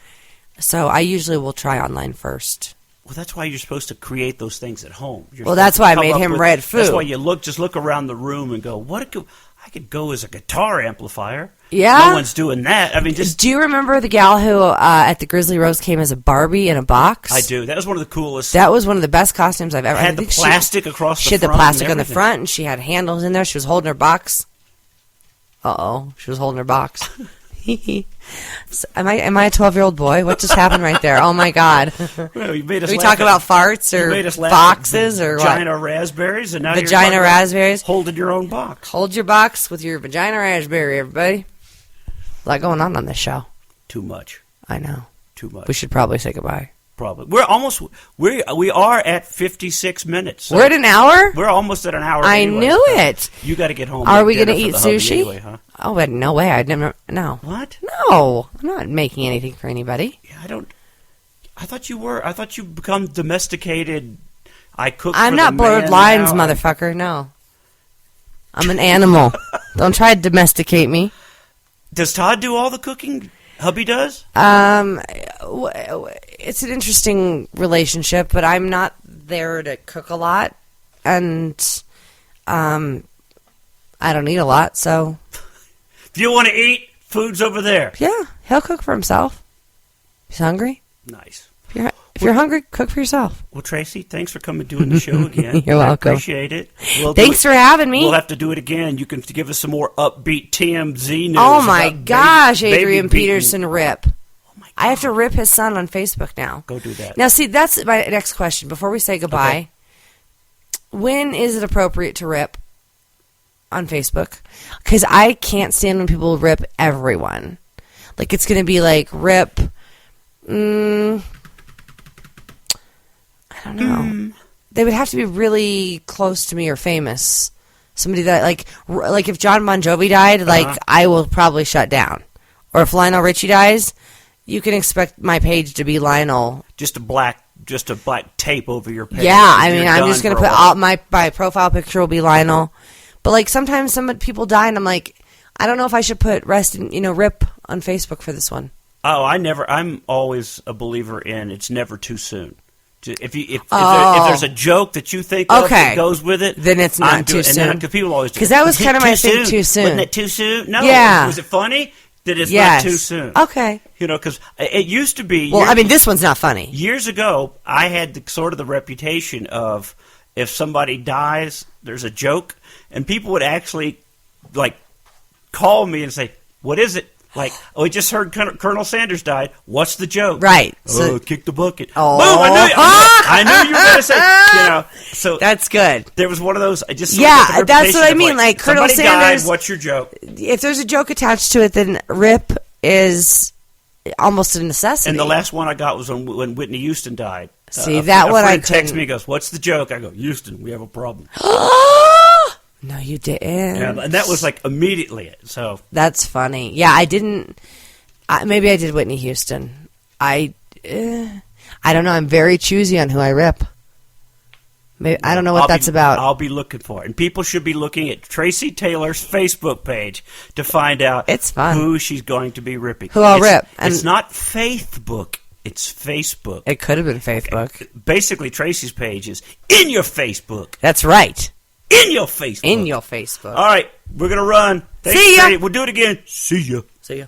So I usually will try online first. Well, that's why you're supposed to create those things at home. Well, that's why I made him red food. That's why you look around the room and go, I could go as a guitar amplifier. Yeah. No one's doing that. I mean, just. Do you remember the gal who at the Grizzly Rose came as a Barbie in a box? I do. That was one of the coolest. That was one of the best costumes I've ever. Had the plastic across the front. She had the plastic on the front, and she had handles in there. She was holding her box. Uh-oh. She was holding her box. Am I a 12-year-old boy? What just happened right there? Oh, my God. Well, you made us Are we talking about farts or boxes or what? Vagina raspberries, and now vagina raspberries. Holding your own box. Hold your box with your vagina raspberry, everybody. A lot going on this show. Too much. I know. Too much. We should probably say goodbye. Probably. We are at 56 minutes. So we're at an hour? We're almost at an hour. I anyway, knew so it. You got to get home. Are we going to eat sushi? Anyway, huh? Oh, but no way. I'd never. No. What? No. I'm not making anything for anybody. Yeah, I don't. I thought you were. I thought you become domesticated. I cook. I'm for not the blurred man lines, now. motherfucker. No. I'm an animal. Don't try to domesticate me. Does Todd do all the cooking? Hubby does? It's an interesting relationship, but I'm not there to cook a lot, and I don't eat a lot, so. If you want to eat, food's over there. Yeah, he'll cook for himself. He's hungry. Nice. If you're hungry, cook for yourself. Well, Tracy, thanks for coming doing the show again. You're welcome. I appreciate it. Thanks for having me. We'll have to do it again. You can give us some more upbeat TMZ news. Oh, my gosh, Adrian baby Peterson rip. Oh my God. I have to rip his son on Facebook now. Go do that. Now, see, that's my next question. Before we say goodbye, Okay. When is it appropriate to rip on Facebook? Because I can't stand when people rip everyone. Like, it's going to be like, rip... I don't know. They would have to be really close to me or famous. Somebody that, like if John Bon Jovi died, I will probably shut down. Or if Lionel Richie dies, you can expect my page to be Lionel. Just a black tape over your page. Yeah, I mean, I'm just going to put all my profile picture will be Lionel. But, like, sometimes people die, and I'm like, I don't know if I should put rip on Facebook for this one. Oh, I'm always a believer in it's never too soon. If there's a joke that you think of that goes with it, then it's not too soon. Because people always do. Because that was kind of my thing. Too soon. Wasn't it too soon? No. Yeah. Was it funny? That it's not too soon. Okay. Because it used to be. Well, I mean, this one's not funny. Years ago, I had the reputation of if somebody dies, there's a joke, and people would actually call me and say, "What is it?" Like, we just heard Colonel Sanders died. What's the joke? Right. So, kick the bucket. Oh. Boom! I knew you were going to say. So that's good. There was one of those. I just that's what I mean. Like Colonel Sanders. Died, what's your joke? If there's a joke attached to it, then rip is almost a necessity. And the last one I got was when Whitney Houston died. See, that one I texted me. He goes, "What's the joke?" I go, "Houston, we have a problem." No, you didn't. Yeah, and that was immediately. So that's funny. Yeah, I didn't. Maybe I did Whitney Houston. I don't know. I'm very choosy on who I rip. Maybe, I don't know what that's about. I'll be looking for it, and people should be looking at Tracy Taylor's Facebook page to find out it's fun. Who she's going to be ripping. Who I'll rip. It's not Faithbook. It's Facebook. It could have been Facebook. Basically, Tracy's page is in your Facebook. That's right. In your Facebook. In your Facebook. All right, we're going to run. Thanks, See ya. We'll do it again. See ya. See ya.